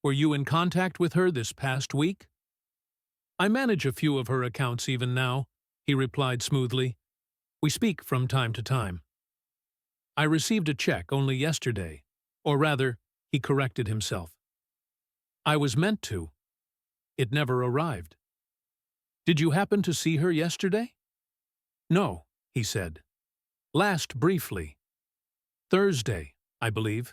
Were you in contact with her this past week? I manage a few of her accounts even now, he replied smoothly. We speak from time to time. I received a check only yesterday, or rather, he corrected himself. I was meant to. It never arrived. Did you happen to see her yesterday? No, he said. Last briefly. Thursday, I believe.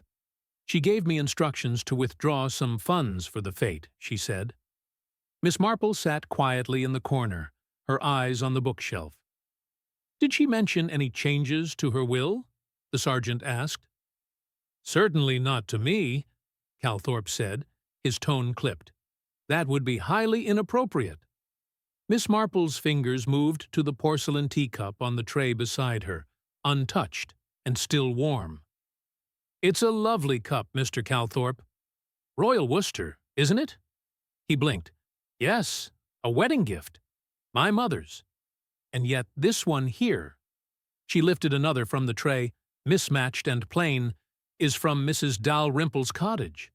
She gave me instructions to withdraw some funds for the fete, she said. Miss Marple sat quietly in the corner, her eyes on the bookshelf. Did she mention any changes to her will? The sergeant asked. Certainly not to me, Calthorpe said, his tone clipped. That would be highly inappropriate. Miss Marple's fingers moved to the porcelain teacup on the tray beside her, untouched and still warm. It's a lovely cup, Mr. Calthorpe. Royal Worcester, isn't it? He blinked. Yes, a wedding gift. My mother's. And yet this one here. She lifted another from the tray, mismatched and plain, is from Mrs. Dalrymple's cottage.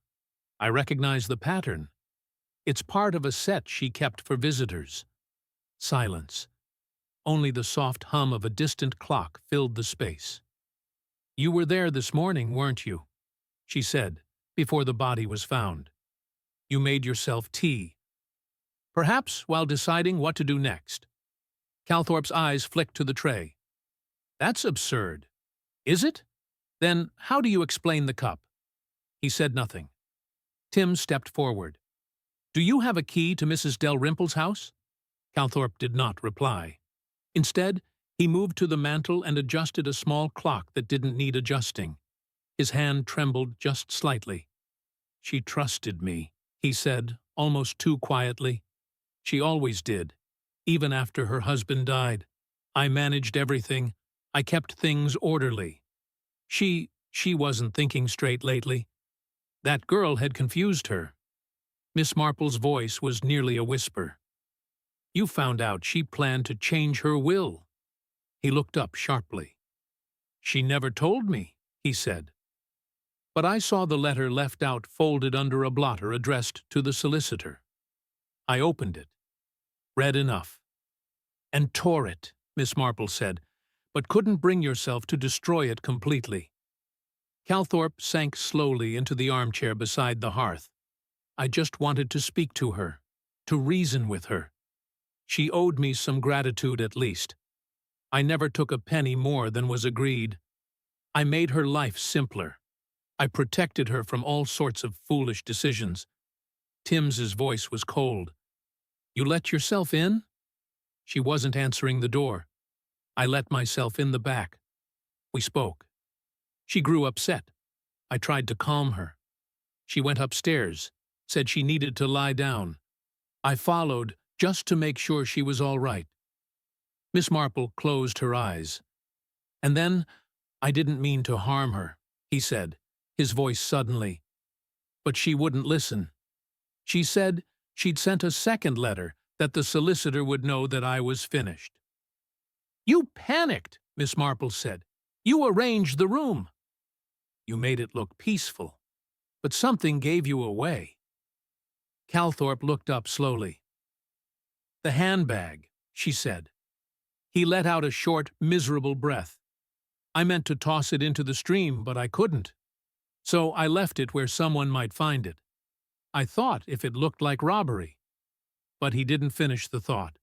I recognize the pattern. It's part of a set she kept for visitors. Silence. Only the soft hum of a distant clock filled the space. You were there this morning, weren't you? She said, before the body was found. You made yourself tea. Perhaps while deciding what to do next. Calthorpe's eyes flicked to the tray. That's absurd. Is it? Then how do you explain the cup? He said nothing. Tim stepped forward. Do you have a key to Mrs. Dalrymple's house? Calthorpe did not reply. Instead, he moved to the mantel and adjusted a small clock that didn't need adjusting. His hand trembled just slightly. She trusted me, he said, almost too quietly. She always did, even after her husband died. I managed everything. I kept things orderly. She wasn't thinking straight lately. That girl had confused her. Miss Marple's voice was nearly a whisper. You found out she planned to change her will. He looked up sharply. She never told me, he said. But I saw the letter left out folded under a blotter addressed to the solicitor. I opened it, read enough, and tore it, Miss Marple said, but couldn't bring yourself to destroy it completely. Calthorpe sank slowly into the armchair beside the hearth. I just wanted to speak to her, to reason with her. She owed me some gratitude at least. I never took a penny more than was agreed. I made her life simpler. I protected her from all sorts of foolish decisions. Tim's voice was cold. You let yourself in? She wasn't answering the door. I let myself in the back. We spoke. She grew upset. I tried to calm her. She went upstairs, said she needed to lie down. I followed just to make sure she was all right. Miss Marple closed her eyes. And then, I didn't mean to harm her, he said, his voice suddenly. But she wouldn't listen. She said she'd sent a second letter that the solicitor would know that I was finished. You panicked, Miss Marple said. You arranged the room. You made it look peaceful, but something gave you away. Calthorpe looked up slowly. The handbag, she said. He let out a short, miserable breath. I meant to toss it into the stream, but I couldn't. So I left it where someone might find it. I thought if it looked like robbery. But he didn't finish the thought.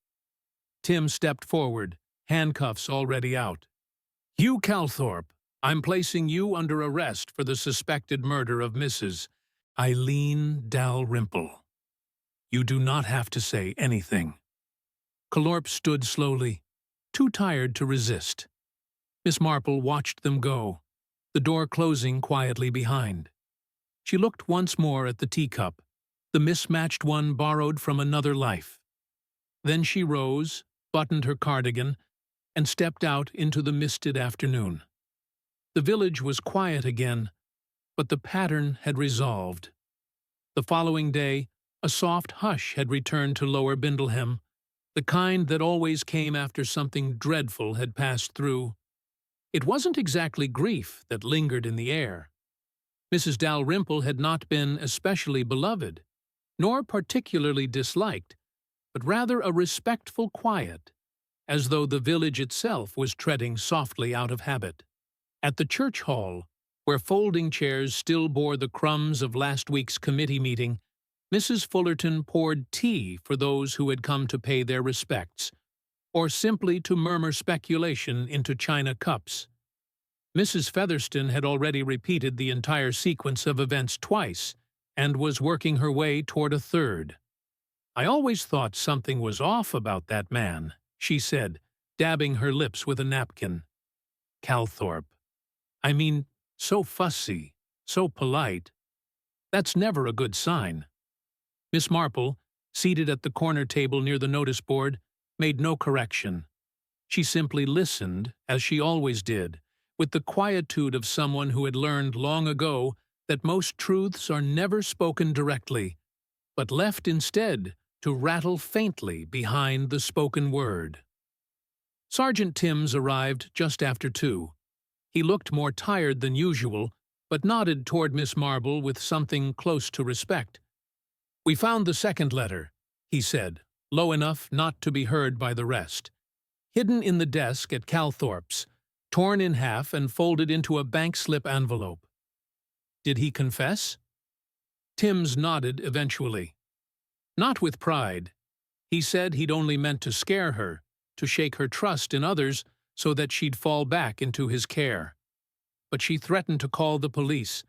Tim stepped forward, handcuffs already out. Hugh Calthorpe, I'm placing you under arrest for the suspected murder of Mrs. Eileen Dalrymple. You do not have to say anything. Calthorpe stood slowly, too tired to resist. Miss Marple watched them go, the door closing quietly behind. She looked once more at the teacup, the mismatched one borrowed from another life. Then she rose, buttoned her cardigan, and stepped out into the misted afternoon. The village was quiet again, but the pattern had resolved. The following day, a soft hush had returned to Lower Bindlehem, the kind that always came after something dreadful had passed through. It wasn't exactly grief that lingered in the air. Mrs. Dalrymple had not been especially beloved, nor particularly disliked, but rather a respectful quiet, as though the village itself was treading softly out of habit. At the church hall, where folding chairs still bore the crumbs of last week's committee meeting, Mrs. Fullerton poured tea for those who had come to pay their respects, or simply to murmur speculation into china cups. Mrs. Featherston had already repeated the entire sequence of events twice, and was working her way toward a third. "I always thought something was off about that man," she said, dabbing her lips with a napkin. "Calthorpe. I mean, so fussy, so polite. That's never a good sign." Miss Marple, seated at the corner table near the notice board, made no correction. She simply listened, as she always did, with the quietude of someone who had learned long ago that most truths are never spoken directly, but left instead to rattle faintly behind the spoken word. Sergeant Timms arrived just after 2. He looked more tired than usual, but nodded toward Miss Marple with something close to respect. "We found the second letter," he said, low enough not to be heard by the rest, hidden in the desk at Calthorpe's, torn in half and folded into a bank slip envelope. "Did he confess?" Timms nodded eventually. Not with pride. He said he'd only meant to scare her, to shake her trust in others so that she'd fall back into his care. But she threatened to call the police,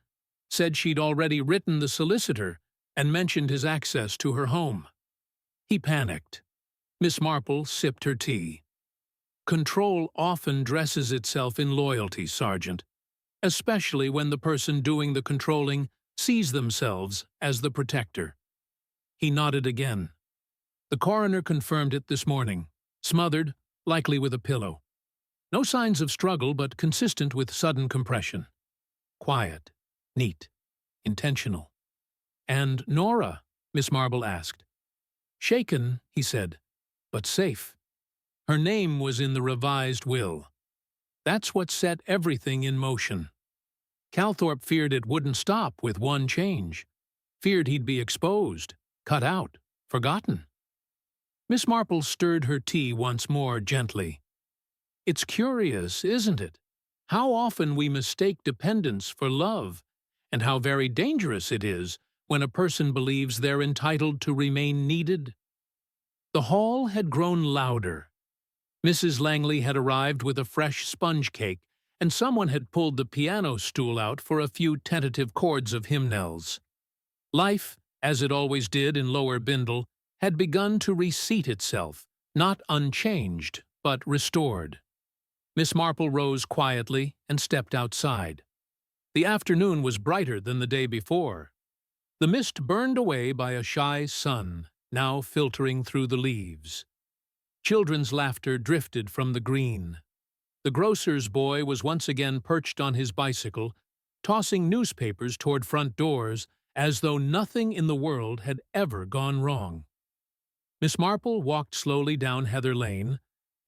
said she'd already written the solicitor, and mentioned his access to her home. He panicked. Miss Marple sipped her tea. "Control often dresses itself in loyalty, Sergeant, especially when the person doing the controlling sees themselves as the protector." He nodded again. "The coroner confirmed it this morning, smothered, likely with a pillow. No signs of struggle, but consistent with sudden compression. Quiet, neat, intentional." "And Nora?" Miss Marple asked. "Shaken," he said, "but safe. Her name was in the revised will. That's what set everything in motion. Calthorpe feared it wouldn't stop with one change. Feared he'd be exposed, cut out, forgotten." Miss Marple stirred her tea once more gently. "It's curious, isn't it, how often we mistake dependence for love, and how very dangerous it is when a person believes they're entitled to remain needed." The hall had grown louder. Mrs. Langley had arrived with a fresh sponge cake, and someone had pulled the piano stool out for a few tentative chords of hymnals. Life, as it always did in Lower Bindle, had begun to reseat itself, not unchanged, but restored. Miss Marple rose quietly and stepped outside. The afternoon was brighter than the day before. The mist burned away by a shy sun, now filtering through the leaves. Children's laughter drifted from the green. The grocer's boy was once again perched on his bicycle, tossing newspapers toward front doors as though nothing in the world had ever gone wrong. Miss Marple walked slowly down Heather Lane,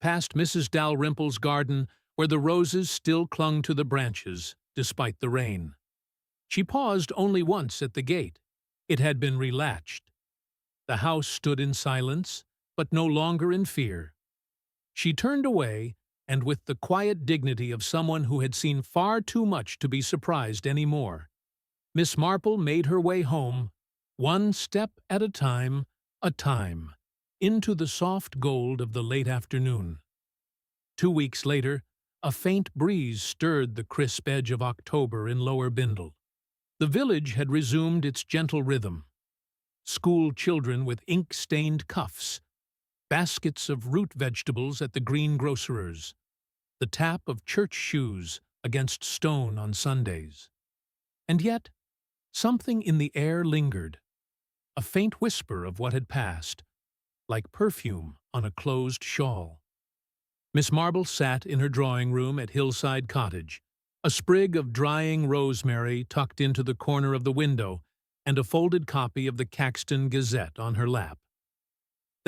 past Mrs. Dalrymple's garden where the roses still clung to the branches, despite the rain. She paused only once at the gate. It had been relatched. The house stood in silence, but no longer in fear. She turned away, and with the quiet dignity of someone who had seen far too much to be surprised any more, Miss Marple made her way home, one step at a time, into the soft gold of the late afternoon. 2 weeks later, a faint breeze stirred the crisp edge of October in Lower Bindle. The village had resumed its gentle rhythm. School children with ink-stained cuffs, baskets of root vegetables at the greengrocer's, the tap of church shoes against stone on Sundays. And yet, something in the air lingered, a faint whisper of what had passed, like perfume on a closed shawl. Miss Marple sat in her drawing-room at Hillside Cottage, a sprig of drying rosemary tucked into the corner of the window, and a folded copy of the Caxton Gazette on her lap.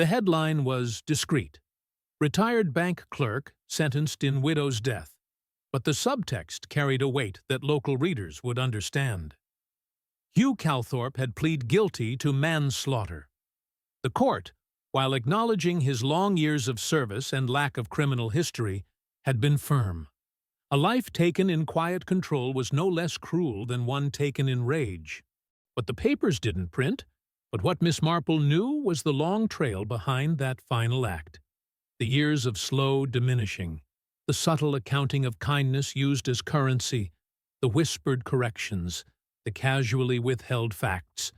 The headline was discreet: "Retired bank clerk sentenced in widow's death," but the subtext carried a weight that local readers would understand. Hugh Calthorpe had pleaded guilty to manslaughter. The court, while acknowledging his long years of service and lack of criminal history, had been firm. A life taken in quiet control was no less cruel than one taken in rage. What the papers didn't print, but what Miss Marple knew, was the long trail behind that final act. The years of slow diminishing, the subtle accounting of kindness used as currency, the whispered corrections, the casually withheld facts,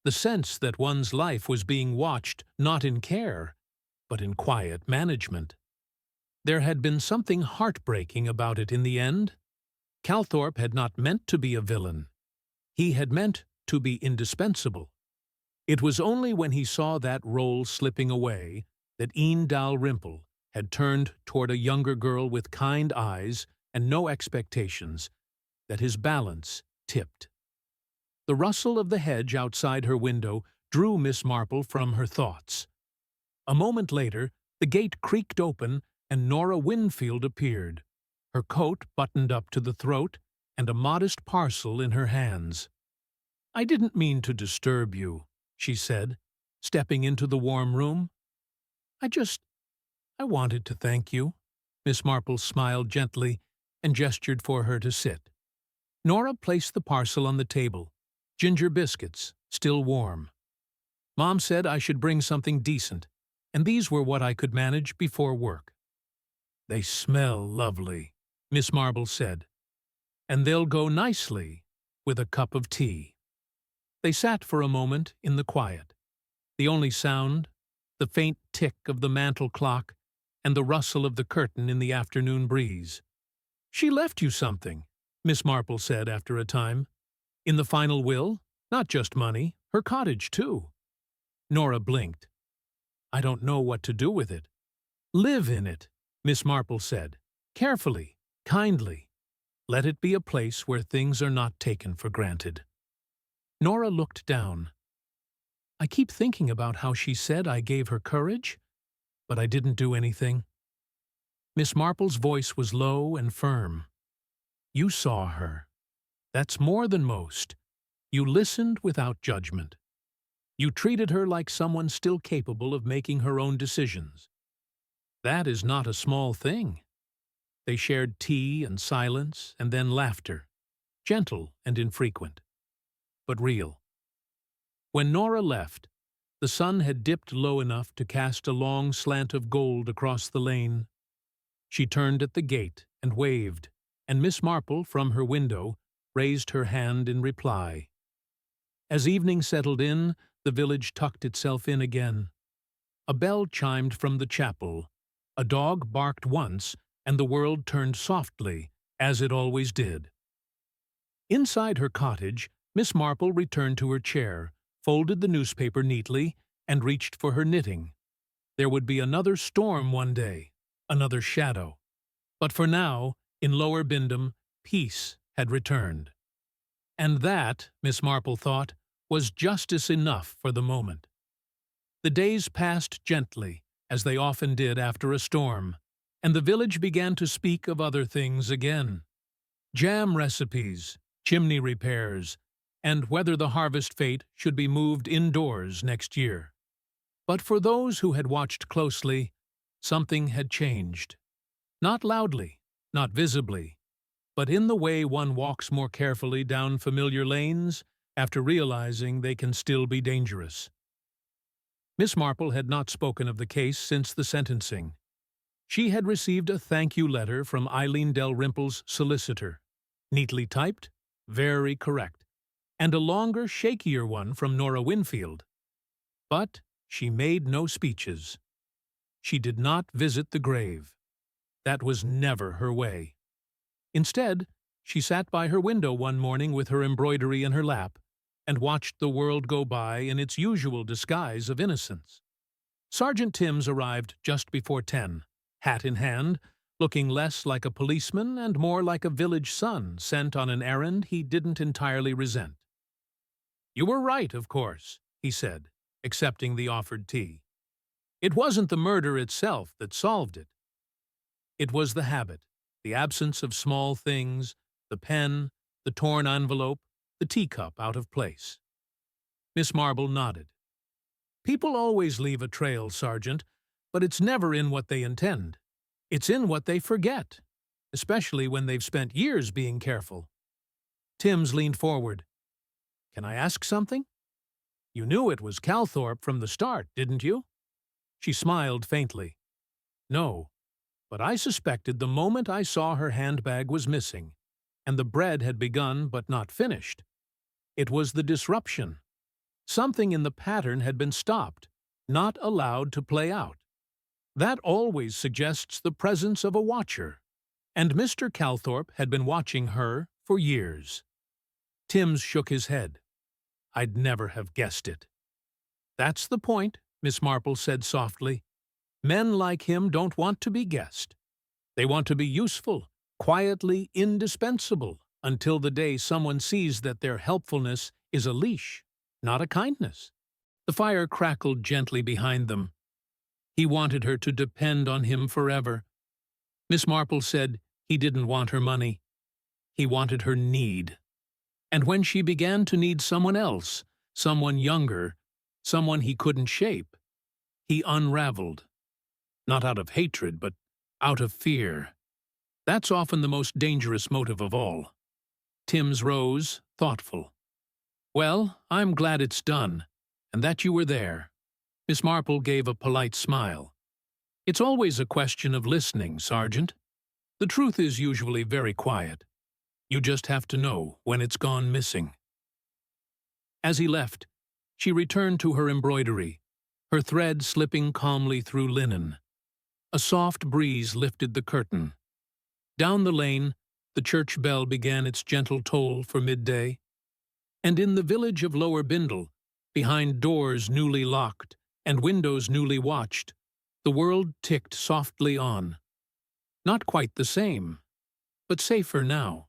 the sense that one's life was being watched not in care, but in quiet management. There had been something heartbreaking about it in the end. Calthorpe had not meant to be a villain. He had meant to be indispensable. It was only when he saw that role slipping away that Ian Dalrymple had turned toward a younger girl with kind eyes and no expectations that his balance tipped. The rustle of the hedge outside her window drew Miss Marple from her thoughts. A moment later, the gate creaked open and Nora Winfield appeared, her coat buttoned up to the throat and a modest parcel in her hands. "I didn't mean to disturb you," she said, stepping into the warm room. I wanted to thank you." Miss Marple smiled gently and gestured for her to sit. Nora placed the parcel on the table. Ginger biscuits, still warm. "Mom said I should bring something decent, and these were what I could manage before work." "They smell lovely," Miss Marple said, "and they'll go nicely with a cup of tea." They sat for a moment in the quiet. The only sound, the faint tick of the mantel clock and the rustle of the curtain in the afternoon breeze. "She left you something," Miss Marple said after a time. "In the final will, not just money, her cottage too." Nora blinked. "I don't know what to do with it." "Live in it," Miss Marple said, carefully, kindly. "Let it be a place where things are not taken for granted." Nora looked down. "I keep thinking about how she said I gave her courage, but I didn't do anything." Miss Marple's voice was low and firm. "You saw her. That's more than most. You listened without judgment. You treated her like someone still capable of making her own decisions. That is not a small thing." They shared tea and silence and then laughter, gentle and infrequent, but real. When Nora left, the sun had dipped low enough to cast a long slant of gold across the lane. She turned at the gate and waved, and Miss Marple, from her window, raised her hand in reply. As evening settled in, the village tucked itself in again. A bell chimed from the chapel. A dog barked once, and the world turned softly, as it always did. Inside her cottage, Miss Marple returned to her chair, folded the newspaper neatly, and reached for her knitting. There would be another storm one day, another shadow. But for now, in Lower Bindham, peace had returned. And that, Miss Marple thought, was justice enough for the moment. The days passed gently, as they often did after a storm, and the village began to speak of other things again. Jam recipes, chimney repairs, and whether the harvest fete should be moved indoors next year. But for those who had watched closely, something had changed. Not loudly, not visibly, but in the way one walks more carefully down familiar lanes after realizing they can still be dangerous. Miss Marple had not spoken of the case since the sentencing. She had received a thank-you letter from Eileen Dalrymple's solicitor, neatly typed, very correct, and a longer, shakier one from Nora Winfield. But she made no speeches. She did not visit the grave. That was never her way. Instead, she sat by her window one morning with her embroidery in her lap and watched the world go by in its usual disguise of innocence. Sergeant Timms arrived just before 10, hat in hand, looking less like a policeman and more like a village son sent on an errand he didn't entirely resent. "You were right, of course," he said, accepting the offered tea. It wasn't the murder itself that solved it. It was the habit, the absence of small things, the pen, the torn envelope, the teacup out of place. Miss Marple nodded. People always leave a trail, Sergeant, but it's never in what they intend. It's in what they forget, especially when they've spent years being careful. Timms leaned forward. Can I ask something? You knew it was Calthorpe from the start, didn't you? She smiled faintly. No, but I suspected the moment I saw her handbag was missing, and the bread had begun but not finished. It was the disruption. Something in the pattern had been stopped, not allowed to play out. That always suggests the presence of a watcher, and Mr. Calthorpe had been watching her for years. Timms shook his head. I'd never have guessed it. That's the point, Miss Marple said softly. Men like him don't want to be guessed. They want to be useful, quietly indispensable, until the day someone sees that their helpfulness is a leash, not a kindness. The fire crackled gently behind them. He wanted her to depend on him forever. Miss Marple said he didn't want her money. He wanted her need. And when she began to need someone else, someone younger, someone he couldn't shape, he unraveled. Not out of hatred, but out of fear. That's often the most dangerous motive of all. Timms rose, thoughtful. Well, I'm glad it's done, and that you were there. Miss Marple gave a polite smile. It's always a question of listening, Sergeant. The truth is usually very quiet. You just have to know when it's gone missing. As he left, she returned to her embroidery, her thread slipping calmly through linen. A soft breeze lifted the curtain. Down the lane, the church bell began its gentle toll for midday. And in the village of Lower Bindle, behind doors newly locked and windows newly watched, the world ticked softly on. Not quite the same, but safer now.